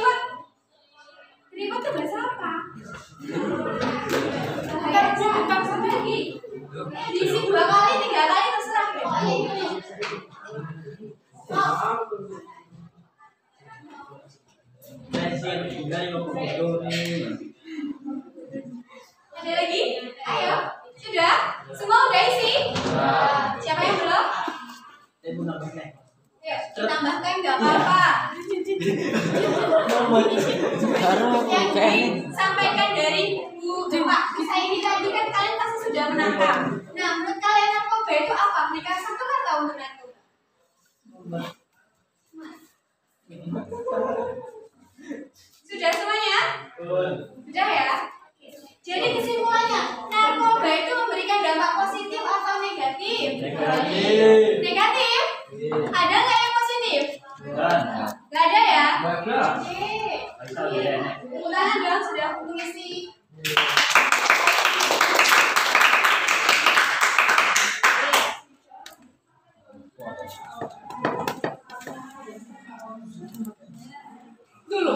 sih yang ketiga yang mau bodoh nih. Ada lagi? Ayo. Sudah? Semua udah isi? Siapa yang belum? Saya mau nambahkan. Yuk, ditambahkan nggak apa-apa. Yang disampaikan dari Bu Pak saya ini tadi kan kalian pasti sudah menangkap. Nah, menurut kalian narkoba itu apa? Mereka satu kan tahu untuk narkoba. Sudah semuanya? Sudah ya? Jadi kesimpulannya, narkoba itu memberikan dampak positif atau negatif? Negatif. Negatif? Ada nggak yang positif? Nggak ada ya? Oke. Tepuk tangan dong sudah mengisi. Dulu.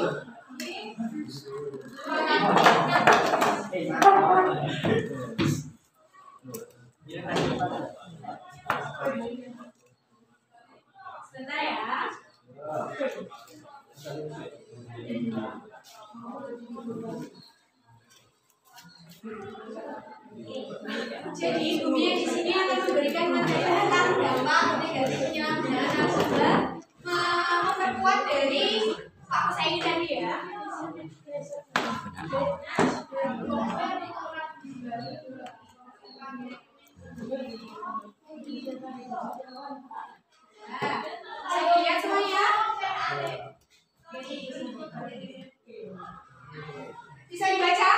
Sebentar ya. Jadi gurunya di sini akan memberikan materi tentang dampak negatif penyalahgunaan narkoba, memperkuat dari Pak Husaini tadi ya. Saya lihat semuanya. Bisa dibaca?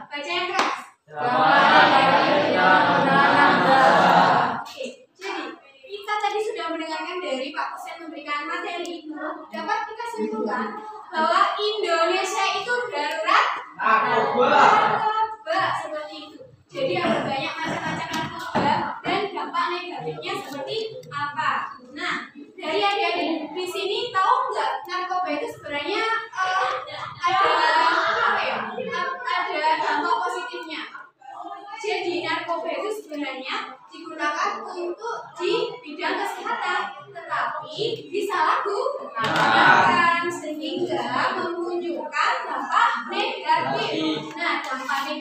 Baca yang keras. Oke, jadi kita tadi sudah mendengarkan dari Pak Husain memberikan materi itu, dapat kita simpulkan bahwa Indonesia itu darurat narkoba seperti itu. Jadi ada banyak macam-macam narkoba dan dampak negatifnya seperti apa. Nah, dari adik-adik di sini tahu nggak narkoba itu sebenarnya ada apa ya? Ada dampak positifnya. Jadi narkoba itu sebenarnya digunakan untuk di bidang kesehatan, tetapi disalahgunakan sehingga menunjukkan dampak negatif. Nah, dampak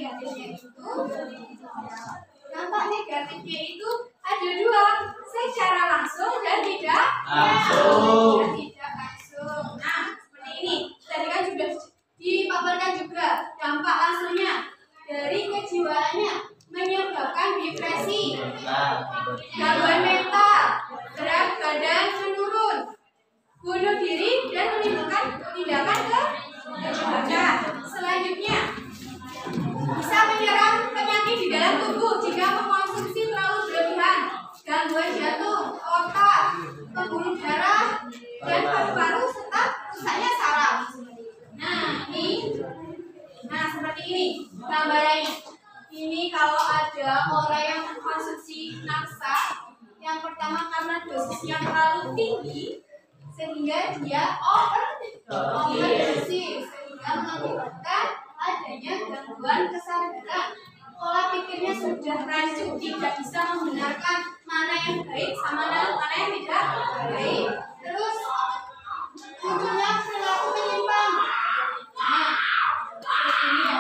negatifnya itu ada dua, secara langsung dan tidak langsung. Nah, seperti ini. Tadi kan sudah dipaparkan juga dampak langsungnya dari kejiwaannya, menyebabkan depresi, gangguan mental, berat badan menurun, bunuh diri dan menimbulkan tindakan kejahatan. Selanjutnya, bisa menyerang penyakit di dalam tubuh jika mengkonsumsi terlalu berlebihan, gangguan jantung, otak, pembuluh darah, dan paru-paru serta rusaknya saraf. Nah, seperti ini gambarannya. Ini kalau ada orang yang mengkonsumsi nafsa, yang pertama karena dosis yang terlalu tinggi sehingga dia overdosis sehingga mengakibatkan adanya gangguan kesadaran. Pola pikirnya sudah rancu, tidak bisa membenarkan mana yang baik sama mana yang tidak baik. Terus munculnya perilaku menyimpang. Nah, seperti ini ya.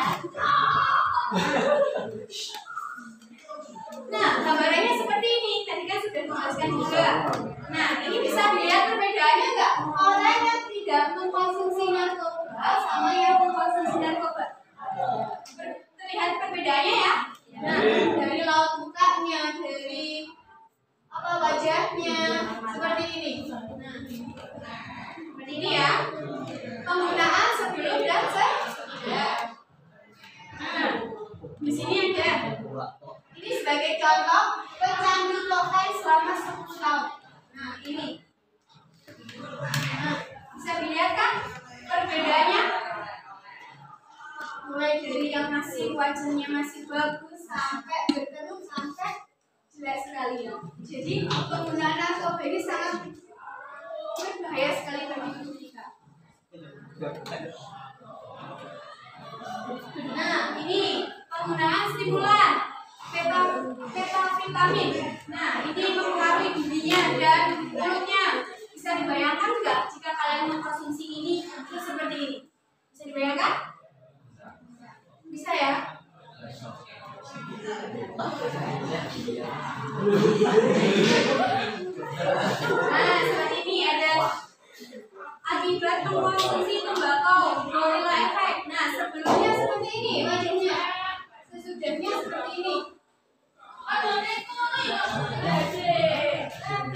Nah, gambarannya seperti ini. Tadi kan sudah dijelaskan juga. Nah, ini bisa dilihat perbedaannya nggak? Orang yang tidak mengkonsumsi narkoba sama yang mengkonsumsi narkoba. Terlihat perbedaannya ya? Nah, dari laut mukanya, dari wajahnya, seperti ini. Nah, seperti ini ya. Penggunaan sebelum dan sesudah. Nah, di sini ada. Ini sebagai contoh pecandu kokain selama 10 tahun. Nah, ini. Nah, bisa dilihat kan perbedaannya? Mulai dari yang masih wajahnya masih bagus sampai berkerut sampai jelek sekali ya. Jadi penggunaan narkoba ini sangat berbahaya sekali bagi tubuh kita. Nah, ini penggunaan stimulan vitamin. Nah, ini mempengaruhi giginya dan mulutnya. Bisa dibayangkan nggak jika kalian mengkonsumsi ini terus Kebayangkan? Bisa ya? Nah, seperti ini ada akibat mengkonsumsi tembakau, gorilla efek. Nah, sebelumnya seperti ini wajahnya, sesudahnya seperti ini.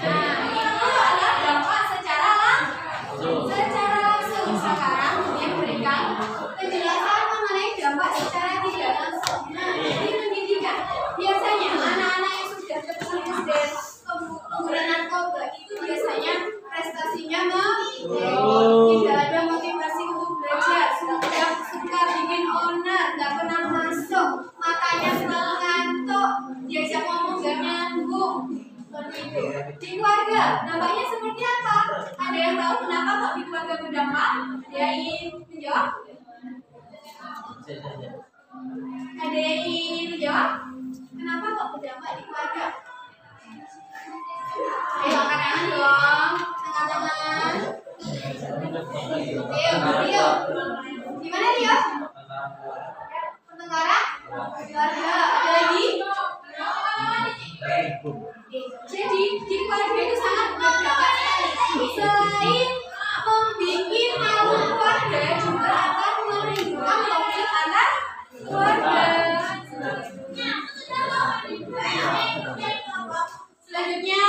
Nah, itu adalah dampak secara langsung. Sekarang dia berikan penjelasan mengenai dampak secara tidak langsung. Nah, ini pendidikan. Biasanya anak-anak yang sudah terjerumus dari penggunaan narkoba itu biasanya prestasinya tidak ada motivasi untuk belajar, suka bikin owner, nggak pernah masuk, matanya selalu ngantuk, diajak ngomong gak nyambung. Seperti itu. Di keluarga, dampaknya seperti apa? Ada yang tahu kenapa kok di keluarga berdampak? Ada yang ingin menjawab? Ada yang ingin menjawab? Kenapa kok berdampak di keluarga? Ayo angkat tangan dong, tangan. Rio. Gimana Rio? Pertengkaran? Keluarga. Ada lagi? Jadi di keluarga itu sangat berdampak sekali. Selain membuat malu keluarga, juga akan menimbulkan konflik antar keluarga. Selanjutnya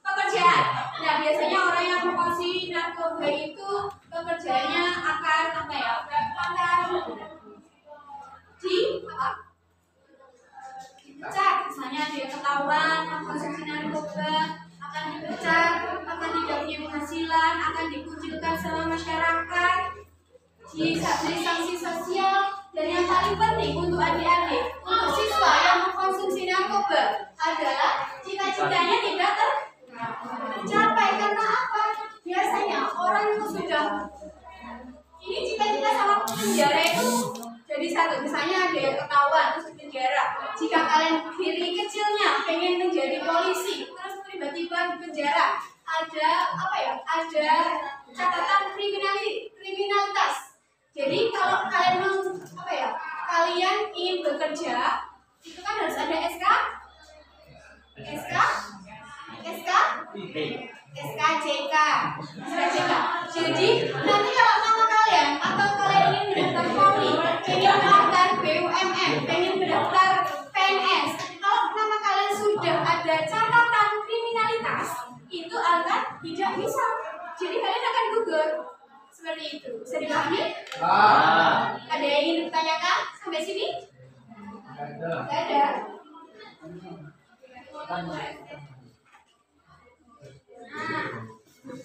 pekerjaan. Nah, biasanya orang yang mengkonsumsi narkoba itu pekerjaannya akan apa ya? Dipecat. Misalnya dia ketahuan mengkonsumsi narkoba, akan dipecat, akan tidak punya penghasilan, akan dikucilkan sama masyarakat, diberi sanksi sosial. Dan yang paling penting untuk adik-adik, untuk siswa yang mengkonsumsi narkoba adalah cita-citanya tidak tercapai. Karena apa? Biasanya orang itu sudah ini cita-cita sama penjara itu jadi satu. Misalnya ada yang ketahuan terus di penjara. Jika kalian diri kecilnya pengen menjadi polisi, terus tiba-tiba di penjara, ada apa ya? Ada catatan kriminalitas. Jadi kalau kalian apa ya? Kalian ingin bekerja, itu kan harus ada SKJK. Jadi nanti kalau nama kalian atau kalian ingin mendaftar Polri, ingin mendaftar BUMN, ingin mendaftar PNS, kalau nama kalian sudah ada catatan kriminalitas, itu akan tidak bisa. Jadi kalian akan gugur. Seperti itu. Bisa dipahami? Ada yang ingin ditanyakan sampai sini? Tidak ada. Nah,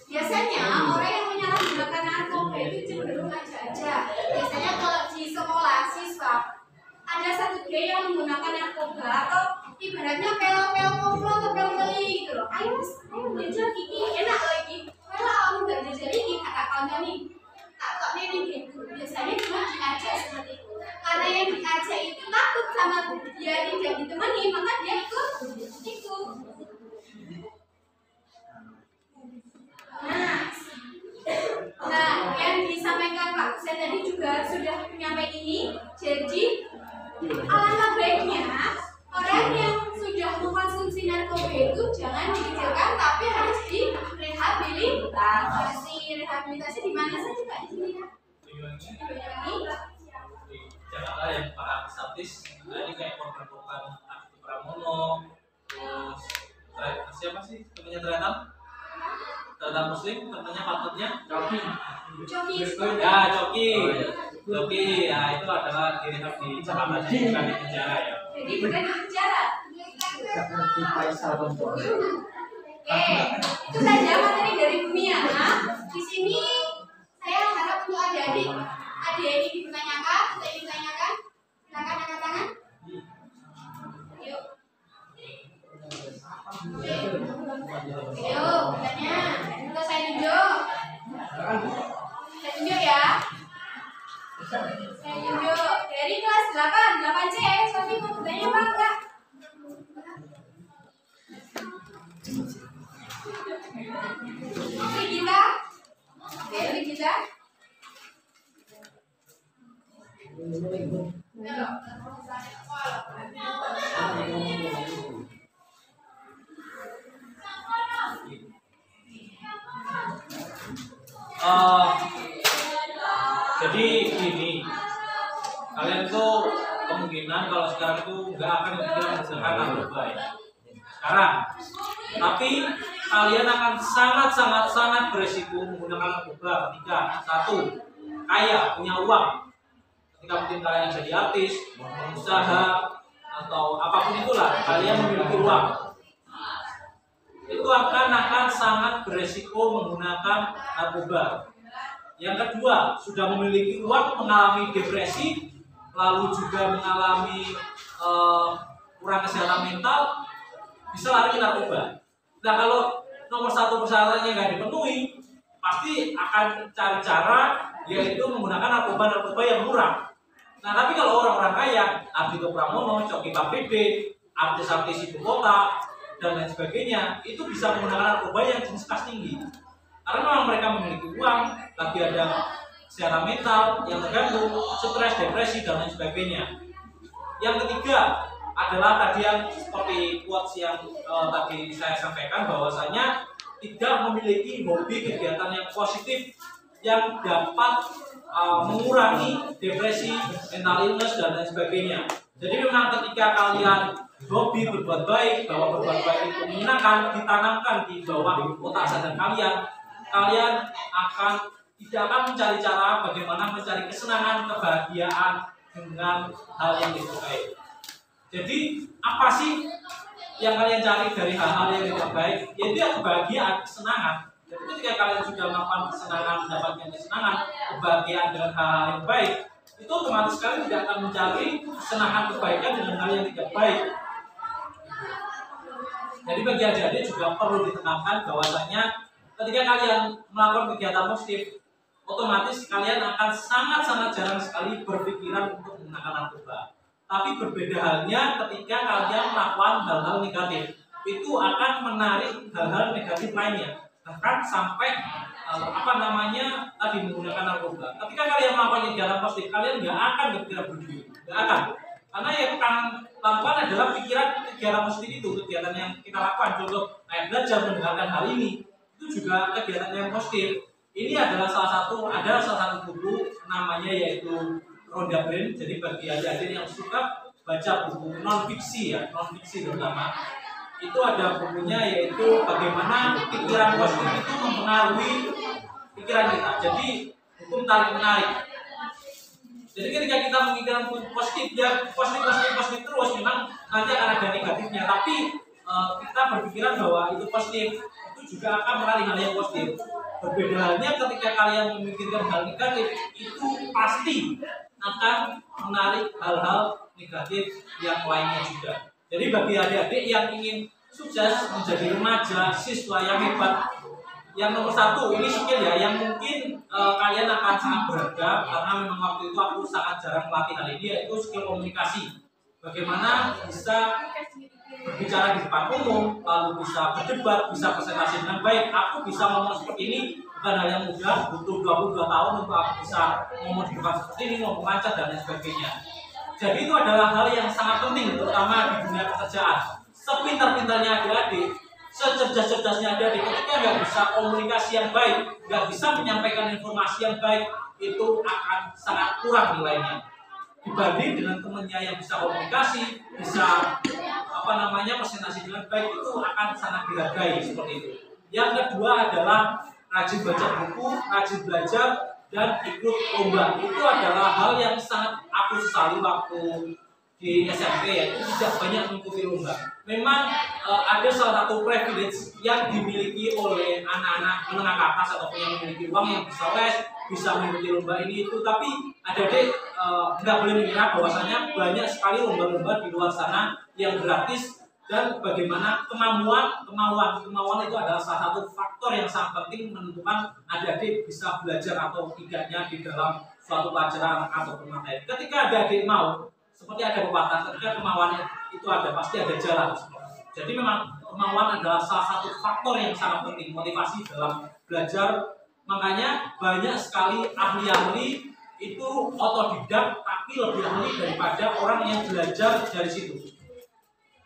biasanya orang yang menyalahgunakan narkoba itu cenderung aja. Biasanya kalau di sekolah siswa ada satu geng yang menggunakan narkoba atau ibaratnya pel-pel komplo atau pel beli gitu loh. Ayo jajal ini enak lagi. Kalau kamu nggak jajal ini kata kawan nih, tak kok nih gitu. Biasanya cuma diajak seperti itu. Karena yang diajak itu takut sama dia tidak ditemani, maka dia ikut. Nah, yang disampaikan Pak Husen tadi juga sudah menyampaikan ini. Jadi alangkah baiknya orang yang sudah mengkonsumsi narkoba itu jangan dikecilkan, tapi harus direhabilitasi. Rehabilitasi di mana saja Pak? Di sini ya? Di Jakarta yang para artis, ini kayak korban-korban Adi Pramono, terus siapa sih temannya ternyata Muslim, temannya partnernya Coki. ya Coki ya itu adalah direhab di Jakarta, bukan di penjara ya. Jadi bukan di penjara. Oke, itu saja materi dari dunia. Di sini saya harap untuk adik-adik ada yang ingin ditanyakan, silakan angkat tangan. Yuk. Ayo, tanya. Untuk saya tunjuk. Saya tunjuk ya. Saya tunjuk dari kelas 8C. Sofi mau bertanya apa enggak? Oke, kita. Jadi gini, kalian tuh kemungkinan kalau sekarang itu nggak akan menggunakan narkoba ya. Sekarang, tapi kalian akan sangat beresiko menggunakan narkoba ketika satu, kaya, punya uang. Ketika mungkin kalian jadi artis, usaha atau apapun itulah, kalian memiliki uang. Itu akan sangat beresiko menggunakan narkoba. Yang kedua, sudah memiliki uang, mengalami depresi, lalu juga mengalami kurang kesehatan mental, bisa lari ke narkoba. Nah, kalau nomor satu persyaratannya nggak dipenuhi, pasti akan cari cara, yaitu menggunakan narkoba yang murah. Nah, tapi kalau orang-orang kaya, Ardhito Pramono, Coki Pardede, artis-artis ibu kota, dan lain sebagainya, itu bisa menggunakan narkoba yang jenis kelas tinggi. Karena memang mereka memiliki uang, lagi ada kesehatan mental yang terganggu, stres, depresi, dan lain sebagainya. Yang ketiga adalah tadi yang seperti quotes yang tadi saya sampaikan, bahwasanya tidak memiliki hobi kegiatan yang positif yang dapat mengurangi depresi, mental illness, dan lain sebagainya. Jadi memang ketika kalian hobi berbuat baik, bahwa berbuat baik itu menyenangkan, ditanamkan di bawah otak sadar kalian, kalian tidak akan mencari cara bagaimana mencari kesenangan, kebahagiaan dengan hal yang disukai. Jadi apa sih yang kalian cari dari hal-hal yang tidak baik? Yaitu kebahagiaan, kesenangan. Jadi ketika kalian sudah melakukan kesenangan, mendapatkan kesenangan, kebahagiaan dengan hal-hal yang baik, itu otomatis kalian tidak akan mencari kesenangan, kebaikan dengan hal yang tidak baik. Jadi bagi adik-adik juga perlu ditekankan bahwasanya ketika kalian melakukan kegiatan positif, otomatis kalian akan sangat jarang sekali berpikiran untuk menggunakan narkoba. Tapi berbeda halnya ketika kalian melakukan hal-hal negatif, itu akan menarik hal-hal negatif lainnya, bahkan sampai tadi menggunakan narkoba. Ketika kalian melakukan kegiatan positif, kalian nggak akan berpikiran berdiri, nggak akan. Karena yang kalian lakukan adalah pikiran kegiatan positif itu, kegiatan yang kita lakukan. Contoh, kayak belajar, mendengarkan hal ini, itu juga kegiatan yang positif. Ini adalah salah satu buku namanya yaitu Ronda Brain. Jadi bagi adik-adik yang suka baca buku non fiksi terutama, itu ada bukunya yaitu bagaimana pikiran positif itu mempengaruhi pikiran kita. Jadi hukum tarik menarik. Jadi ketika kita memikirkan positif, ya positif terus, memang nanti akan ada negatifnya. Tapi kita berpikiran bahwa itu positif, itu juga akan menarik hal yang positif. Berbeda halnya ketika kalian memikirkan hal negatif, itu pasti akan menarik hal-hal negatif yang lainnya juga. Jadi bagi adik-adik yang ingin sukses menjadi remaja, siswa yang hebat, yang nomor satu ini skill ya, yang mungkin kalian akan sangat berharga karena memang waktu itu aku sangat jarang melatih hal ini, yaitu skill komunikasi. Bagaimana bisa berbicara di depan umum, lalu bisa berdebat, bisa presentasi dengan baik. Aku bisa ngomong seperti ini bukan hal yang mudah, butuh 22 tahun untuk aku bisa ngomong di depan seperti ini, ngomong lancar dan lain sebagainya. Jadi itu adalah hal yang sangat penting, terutama di dunia pekerjaan. Sepintar-pintarnya adik-adik, secerdas-cerdasnya adik-adik, ketika nggak bisa komunikasi yang baik, nggak bisa menyampaikan informasi yang baik, itu akan sangat kurang nilainya. Dibanding dengan temannya yang bisa komunikasi, bisa presentasi dengan baik, itu akan sangat dihargai seperti itu. Yang kedua adalah rajin baca buku, rajin belajar, dan ikut lomba. Itu adalah hal yang sangat aku sesali waktu di SMP, yaitu tidak banyak mengikuti lomba. Memang ada salah satu privilege yang dimiliki oleh anak-anak menengah ke atas ataupun yang memiliki uang yang bisa les, bisa mengikuti lomba ini itu. Tapi adik-adik nggak boleh mengira bahwasanya banyak sekali lomba-lomba di luar sana yang gratis, dan bagaimana kemauan itu adalah salah satu faktor yang sangat penting menentukan adik-adik bisa belajar atau tidaknya di dalam suatu pelajaran atau materi. Ketika adik-adik mau, seperti ada pepatah, ketika kemauan itu ada, pasti ada jalan. Jadi memang kemauan adalah salah satu faktor yang sangat penting, motivasi dalam belajar. Makanya banyak sekali ahli-ahli itu otodidak, tapi pasti lebih ahli daripada orang yang belajar dari situ.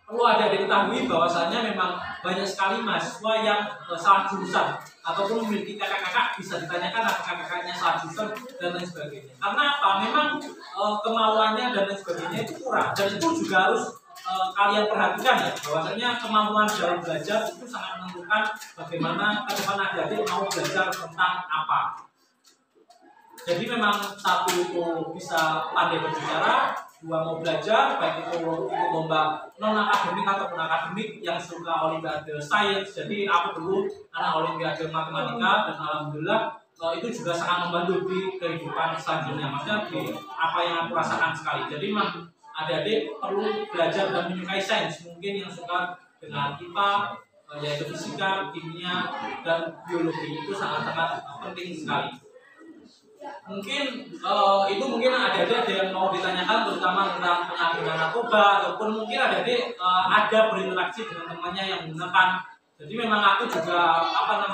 Perlu ada diketahui bahwasanya memang banyak sekali mahasiswa yang salah jurusan ataupun memiliki kakak-kakak, bisa ditanyakan apakah kakaknya salah jurusan dan lain sebagainya. Karena apa? Memang kemauannya dan lain sebagainya itu kurang, dan itu juga harus kalian perhatikan ya, bahwasanya kemampuan dalam belajar itu sangat menentukan bagaimana ke depan adik-adik mau belajar tentang apa. Jadi memang satu itu bisa pandai berbicara, dua mau belajar, baik itu ikut lomba non akademik ataupun akademik, yang suka olimpiade sains. Jadi aku dulu anak olimpiade matematika, dan alhamdulillah itu juga sangat membantu di kehidupan selanjutnya, maksudnya di apa yang aku rasakan sekali. Jadi memang adik-adik perlu belajar dan menyukai sains. Mungkin yang suka dengan IPA, yaitu fisika, kimia, dan biologi, itu sangat-sangat penting sekali. Mungkin itu mungkin ada yang mau ditanyakan, terutama tentang penyalahgunaan narkoba, ataupun mungkin ada berinteraksi dengan temannya yang menggunakan. Jadi memang aku juga pernah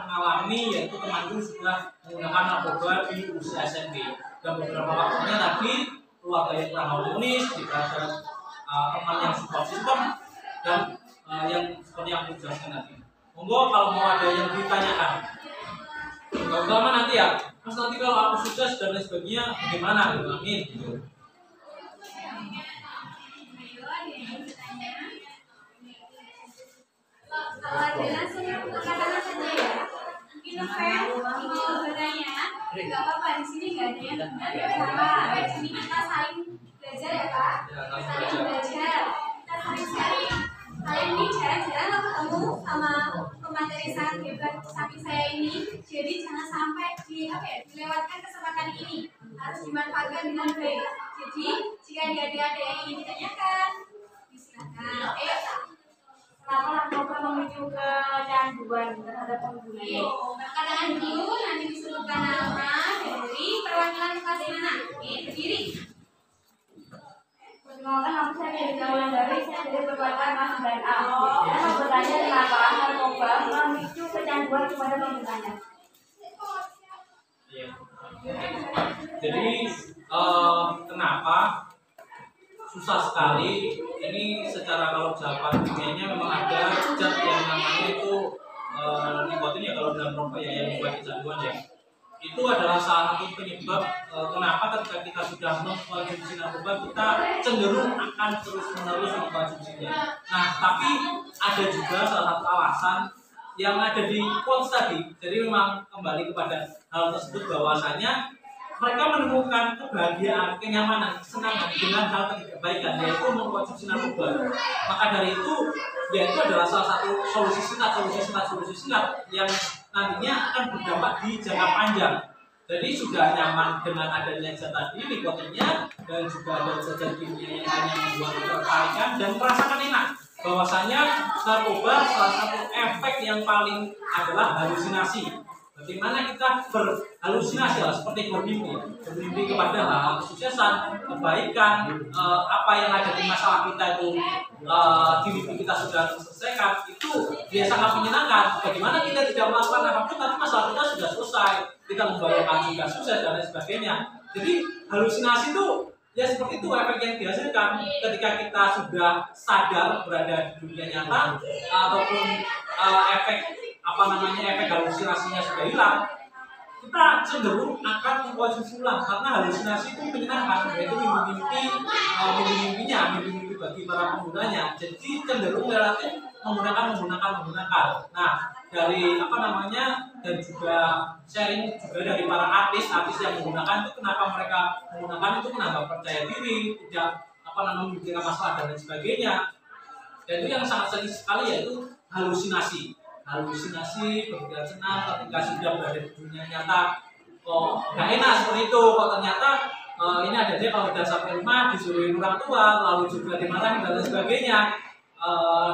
mengalami, yaitu temanku sudah menggunakan narkoba di usia SMP, dan beberapa waktunya tadi keluarga yang kurang harmonis, dikatakan teman yang support system, dan yang seperti yang aku jelaskan tadi. Monggo kalau mau ada yang ditanyakan. Terutama nanti ya, Mas, nanti kalau aku sukses dan lain sebagainya bagaimana? Amin. Kalau ada langsung katakan saja ya. Mungkin mau bertanya, nggak apa-apa, di sini nggak ada yang benar ya salah. Di sini kita saling belajar ya Pak, saling belajar, kita saling sharing. Kalian ini jarang-jarang ketemu sama pemateri sangat hebat samping saya ini, jadi jangan sampai dilewatkan kesempatan ini, harus dimanfaatkan dengan baik. Jadi jika ada yang ingin ditanyakan, silakan. Kenapa narkoba memicu kecanduan terhadap pengguna? Perkataan dulu, nanti disebutkan nama dari perwakilan kelas anak. Berdiri. Perkenalkan, nama saya Dewi Wulandari, saya dari perwakilan kelas 9A. Saya mau bertanya kenapa narkoba memicu kecanduan kepada penggunanya. Jadi kenapa susah sekali ini, secara kalau jawaban kimianya memang ada zat yang namanya itu nikotin ya, kalau dalam rokok ya, yang membuat kecanduan ya. Itu adalah salah satu penyebab kenapa ketika kita sudah mengkonsumsi narkoba, kita cenderung akan terus-menerus mengkonsumsinya. Nah, tapi ada juga salah satu alasan yang ada di quotes tadi. Jadi memang kembali kepada hal tersebut, bahwasanya mereka menemukan kebahagiaan, kenyamanan, kesenangan dengan hal kebaikan, yaitu mengkonsumsi narkoba. Maka dari itu, yaitu adalah salah satu solusi singkat yang nantinya akan berdampak di jangka panjang. Jadi sudah nyaman dengan adanya zat tadi, nikotinnya, dan juga ada zat kimia yang hanya membuat ketertarikan dan merasakan enak. Bahwasanya narkoba salah satu efek yang paling adalah halusinasi. Bagaimana kita berhalusinasi lah, seperti bermimpi kepada hal kesuksesan, kebaikan, apa yang ada di masalah kita itu di mimpi kita sudah selesaikan, itu dia sangat menyenangkan. Bagaimana kita tidak melakukan apapun, tapi masalah kita sudah selesai, kita membayangkan sudah sukses dan lain sebagainya. Jadi halusinasi itu ya seperti itu efek yang dihasilkan ketika kita sudah sadar berada di dunia nyata, ataupun efek halusinasinya sudah hilang, kita cenderung akan mengkonsumsi ulang, karena halusinasi itu menyenangkan, yaitu mimpi-mimpinya bagi para penggunanya. Jadi cenderung relatif menggunakan. Nah, dari dan juga sharing juga dari para artis yang menggunakan itu, kenapa mereka menggunakan itu, kenapa percaya diri, tidak memikirkan masalah dan lain sebagainya. Dan itu yang sangat sedih sekali, yaitu halusinasi, berpikiran senang ketika sudah berada di dunia nyata. Kok gak enak seperti itu, kok ternyata ini ada dia kalau sudah sampai rumah disuruhin orang tua, lalu juga dimarahin dan lain sebagainya,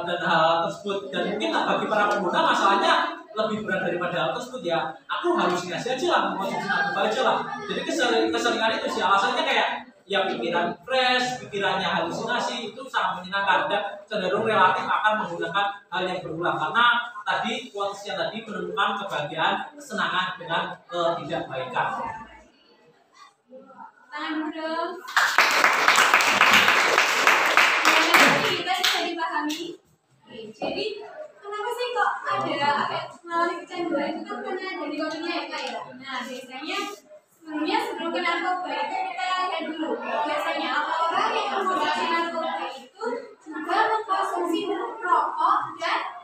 dan hal tersebut. Dan mungkin bagi para pengguna masalahnya lebih berat daripada hal tersebut ya. Aku halusinasi aja lah, mengkonsumsi narkoba aja lah. Jadi keseringan itu sih alasannya, kayak ya pikiran fresh, pikirannya halusinasi, itu sangat menyenangkan dan cenderung relatif akan menggunakan hal yang berulang, karena tadi quotesnya tadi menemukan kebahagiaan, kesenangan dengan ketidakbaikan. Tangan dulu dong. Kita bisa dipahami. Oke, jadi kenapa sih kok ada mengalami kecanduan itu kan karena dari kopinya ya kak ya. Nah biasanya sebelum ke narkoba itu kita lihat dulu. Biasanya orang yang mengkonsumsi narkoba itu juga mengkonsumsi rokok dan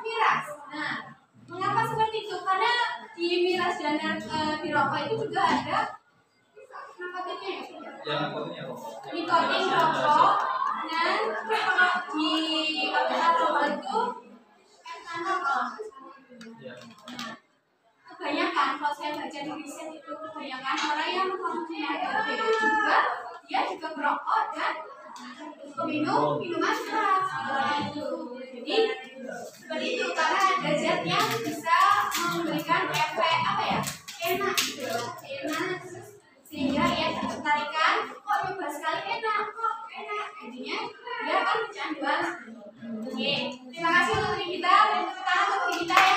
miras. Nah mengapa seperti itu? Karena di miras dan di rokok itu juga ada narkotiknya ya. Nikotin rokok dan kalau di narkoba itu etanol. Kebanyakan kalau saya baca di riset itu kebanyakan orang yang mengkonsumsi narkoba itu juga dia juga merokok dan minum minuman keras itu. Jadi seperti itu karena ada zat yang bisa memberikan efek apa ya enak gitu, enak sehingga ia tertarikan kok nyoba sekali enak kok enak jadinya dia akan kecanduan. Oke, terima kasih untuk diri kita dan tepuk tangan untuk diri kita ya.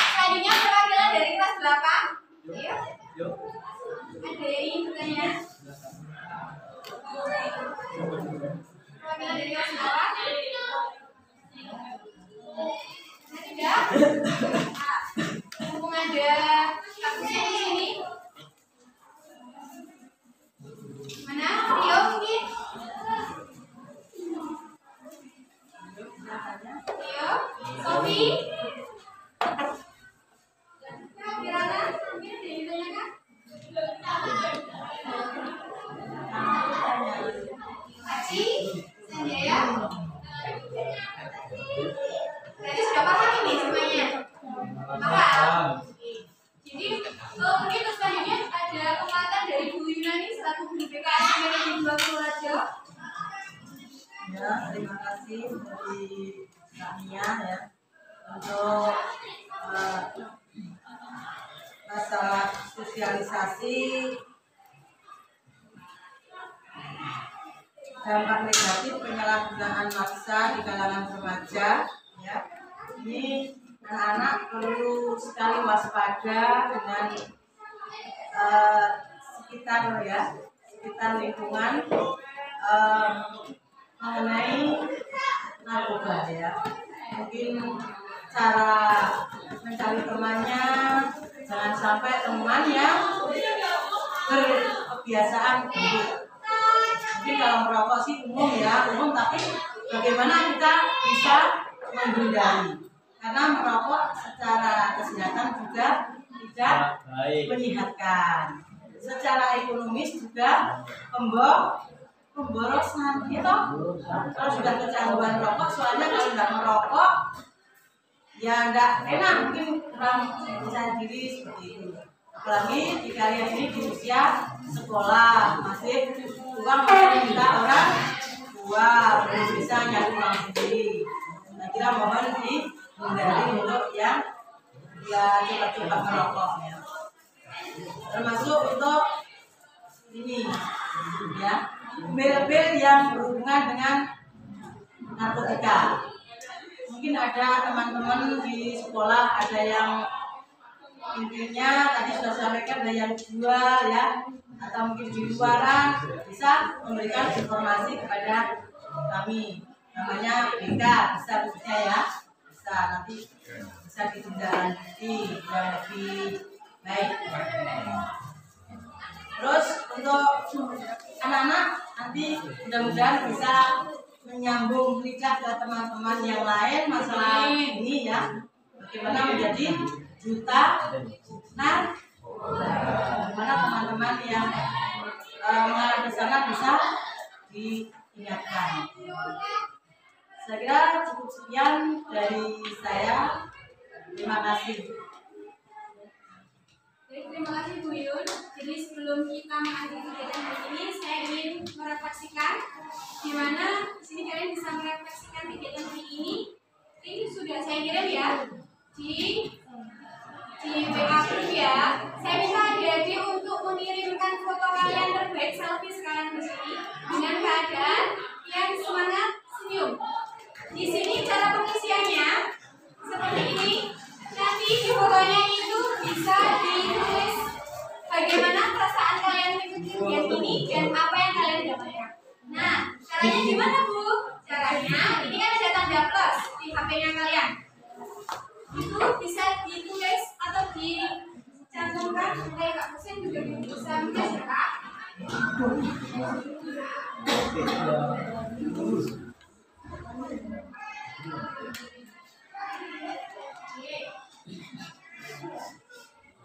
Selanjutnya perwakilan dari kelas 8. Ayo. Ada yang ingin bertanya? Perwakilan dari kelas 8. Tidak? Mumpung ada kakusnya di sini. Mana? Rio mungkin? Rio? Sofi? Kirana? Mungkin ada yang ditanyakan? Aci? Sanjaya? Berarti sudah paham ini semuanya? Paham? Jadi mungkin selanjutnya ada pematahan dari Bu Yunani selaku guru BKS Manajemen 2 Purworejo. Ya, terima kasih dari Kak Mia ya untuk masalah sosialisasi dampak negatif penyalahgunaan maksa di kalangan remaja ya. Ini anak-anak perlu sekali waspada dengan sekitar lingkungan mengenai narkoba ya. Mungkin cara mencari temannya jangan sampai teman yang berkebiasaan buruk. Mungkin kalau merokok sih umum, tapi bagaimana kita bisa menghindari? Karena merokok secara kesehatan juga tidak menyehatkan. Secara ekonomis juga pemborosan gitu. Kalau sudah kecanduan rokok, soalnya kalau tidak merokok ya nggak enak, mungkin kurang percaya diri seperti itu. Apalagi di kalian ini di usia sekolah masih uang minta orang tua belum bisa nyari uang sendiri. Saya kira mohon dihindari untuk yang coba-coba merokok ya. Termasuk untuk ini ya, bel-bel yang berhubungan dengan narkotika. Mungkin ada teman-teman di sekolah ada yang intinya tadi sudah sampaikan ada yang jual ya, atau mungkin di luaran bisa memberikan informasi kepada kami, namanya BK bisa ya, bisa nanti bisa ditindaklanjuti yang lebih baik. Terus untuk anak-anak nanti mudah-mudahan bisa menyambung lidah ke teman-teman yang lain masalah ini ya, bagaimana menjadi duta bagaimana teman-teman yang mengarah ke sana bisa diingatkan. Saya kira cukup sekian dari saya. Terima kasih. Terima kasih Bu Yun. Jadi sebelum kita mengakhiri kegiatan hari ini, saya ingin merefleksikan di mana di sini kalian bisa merefleksikan kegiatan hari ini. Ini sudah saya kirim ya di WA group ya. Saya minta adik-adik untuk mengirimkan foto kalian terbaik selfie sekarang di sini dengan keadaan yang semangat senyum. Di sini cara pengisiannya seperti ini. Nanti di fotonya itu bisa ditulis bagaimana perasaan kalian mengikuti kegiatan ini dan apa yang kalian dapatkan. Nah, caranya gimana Bu? Caranya, ini kan ada tanda plus di HP-nya kalian. Itu bisa ditulis atau dicantumkan kayak Kak Husin juga bisa menulis ya Kak.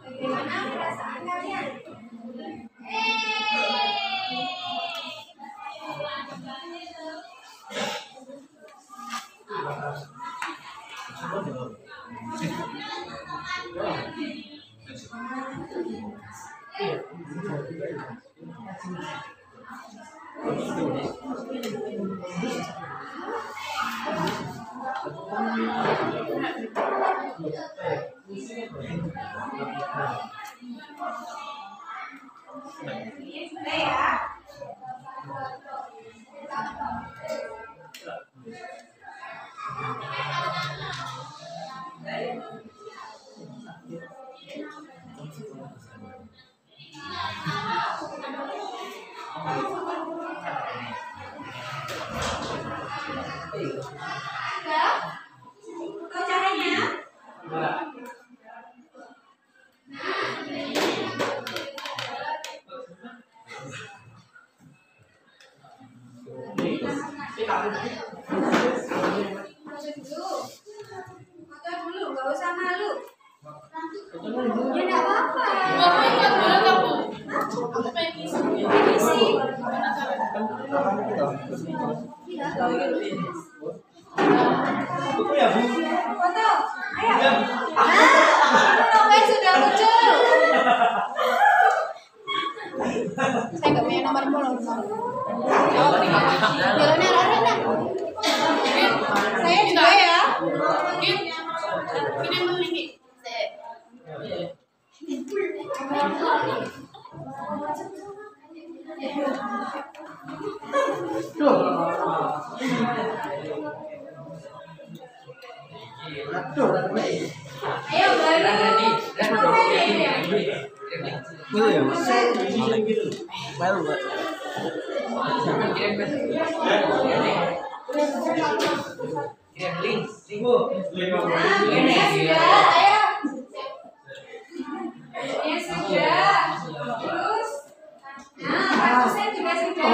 Bagaimana perasaan kalian? Sudah ya. Tahu caranya? Foto dulu, nggak usah malu. Ya nggak apa-apa. Isi. Buku ya Bu. Foto, ayo. Nomor sudah muncul. Saya nggak punya nomor loh. Jalannya Rana. Saya juga ya. Ini memiliki. Ayo balik. Ya sudah. Terus. Nah, saya juga sudah.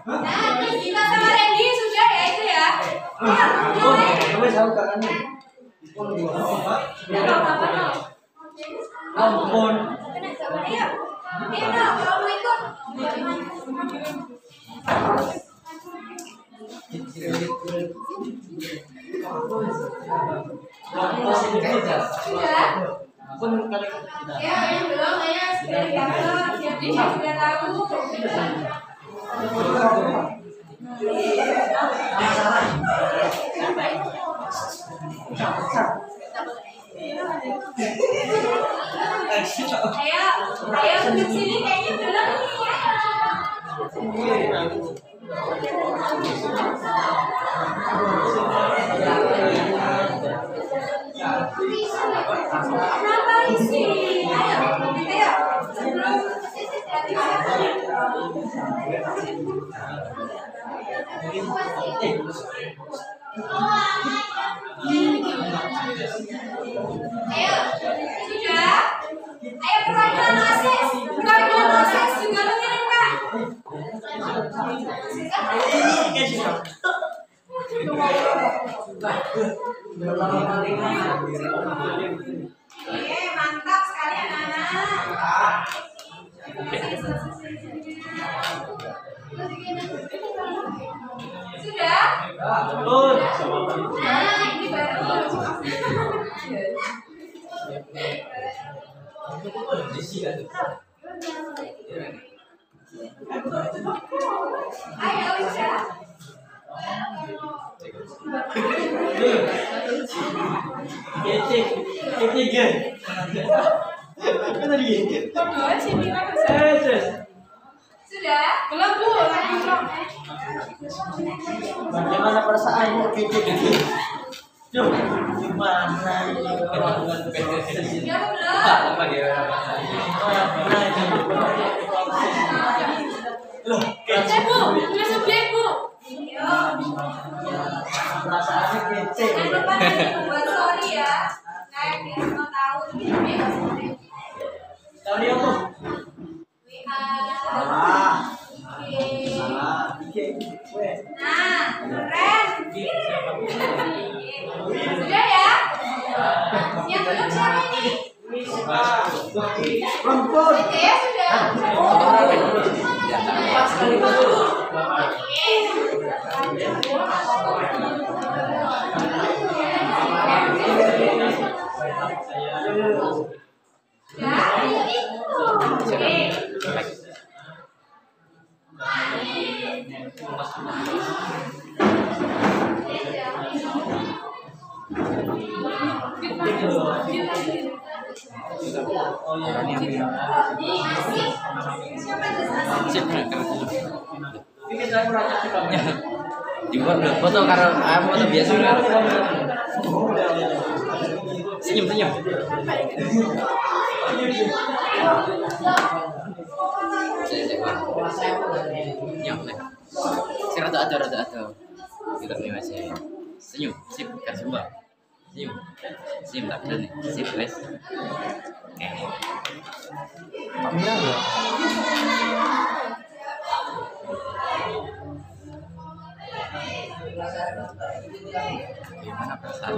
Nah, kita sama Randy sudah ya itu ya. Ampun. Ayo, kalau mau ikut. Sudah. Ya, yang belum, ya sudah dicatat. Jadi sudah tahu. Ayo duduk sini kayaknya belum nih ya. Kenapa isi? Ayo. Sebelum ayo, sudah. Ayo perwakilan OSIS, perwakilan OSIS juga mengirimkan. Oke, mantap sekali anak-anak. Sudah? Nah, ini baru. Ayo bisa. Berdua sini lah. Sudah? Belum Bu, lagi belum. Bagaimana perasaanmu gitu? Duh, gimana ini orang dengan proses ini? Ya belum. Loh, Kece Bu, tulis subjek Bu. perasaannya kece. Jangan lupa nanti membuat story ya. Kayak biar semua tahu ini Sorry aku. Nah, keren. Sudah ya? Yang belum siapa ini? Perempuan. Oke ya sudah. Dibuat udah foto karo foto biasa. Senyum. Nyok nih. Si rada ada. Kita nih masih. Senyum, sip, kan semua. Senyum tak berani. Sip, guys. Oke. Kamera enggak? Gimana perasaan?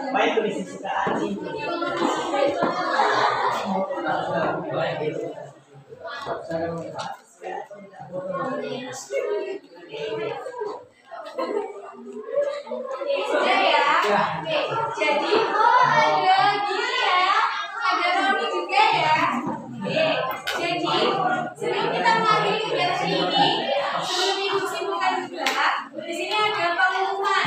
Baik tulis kesukaan ini. Sudah ya? Oke. Jadi ada gini ya. Ada Roni juga ya. Oke. Jadi sebelum kita mengakhiri kegiatan ini, sebelum ibu simpulkan juga, di sini ada pengumuman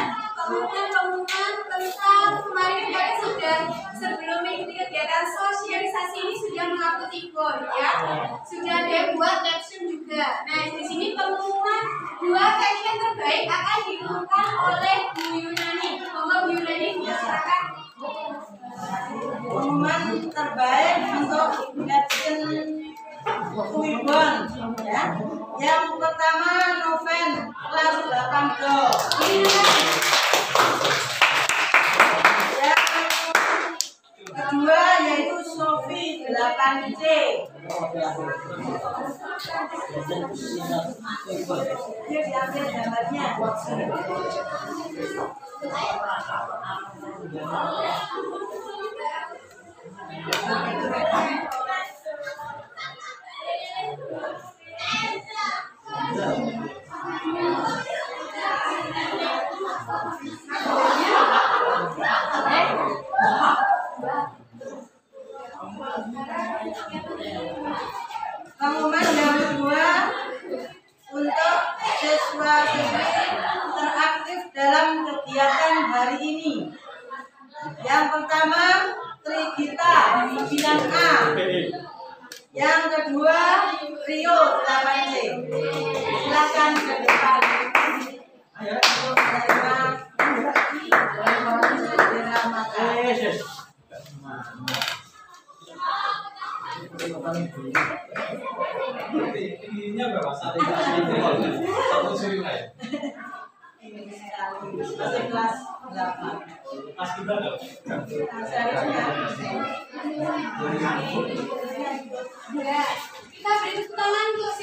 tentang kemarin kalian sudah sebelum mengikuti kegiatan sosialisasi ini sudah mengupload ikon ya. Sudah ada yang buat caption juga. Nah di sini pengumuman 2 caption terbaik akan diumumkan oleh Bu Yunani. Monggo Bu Yunani silakan. Pengumuman terbaik untuk caption Kuibon ya. Yang pertama Noven kelas 8 Yang kedua yaitu Sofi 8C. Dia diambil gambarnya. Pengumuman yang kedua untuk siswa-siswi teraktif dalam kegiatan hari ini. Yang pertama Trigita 9A. Yang kedua Rio 8C. Silakan ke depan. Untuk menerima bendera makan. Ininya berapa? Satu sering ya? Masih kelas 8. Mas kita dong. Ya, kita beri tepuk tangan untuk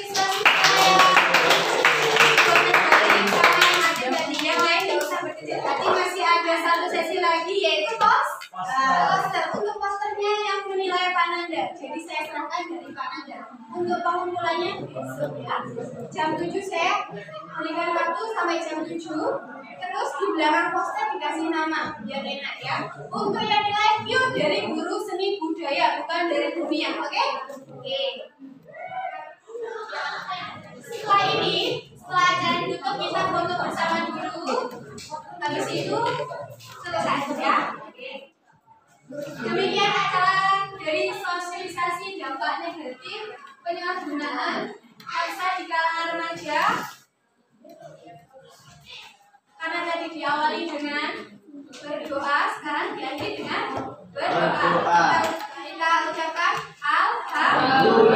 untuk pengumpulannya besok ya. Jam 7 saya berikan waktu sampai jam 7. Terus di belakang poster dikasih nama biar enak ya. Untuk yang nilai view dari guru seni budaya, bukan dari dunia, oke? Oke. Setelah ini, setelah acara ditutup kita foto bersama dulu. Habis itu selesai ya. Oke. Demikian acara dari sosialisasi dampak negatif penyalahgunaan masa di kalangan remaja. Karena tadi diawali dengan berdoa, sekarang diakhiri dengan berdoa. Kita ucapkan alhamdulillah.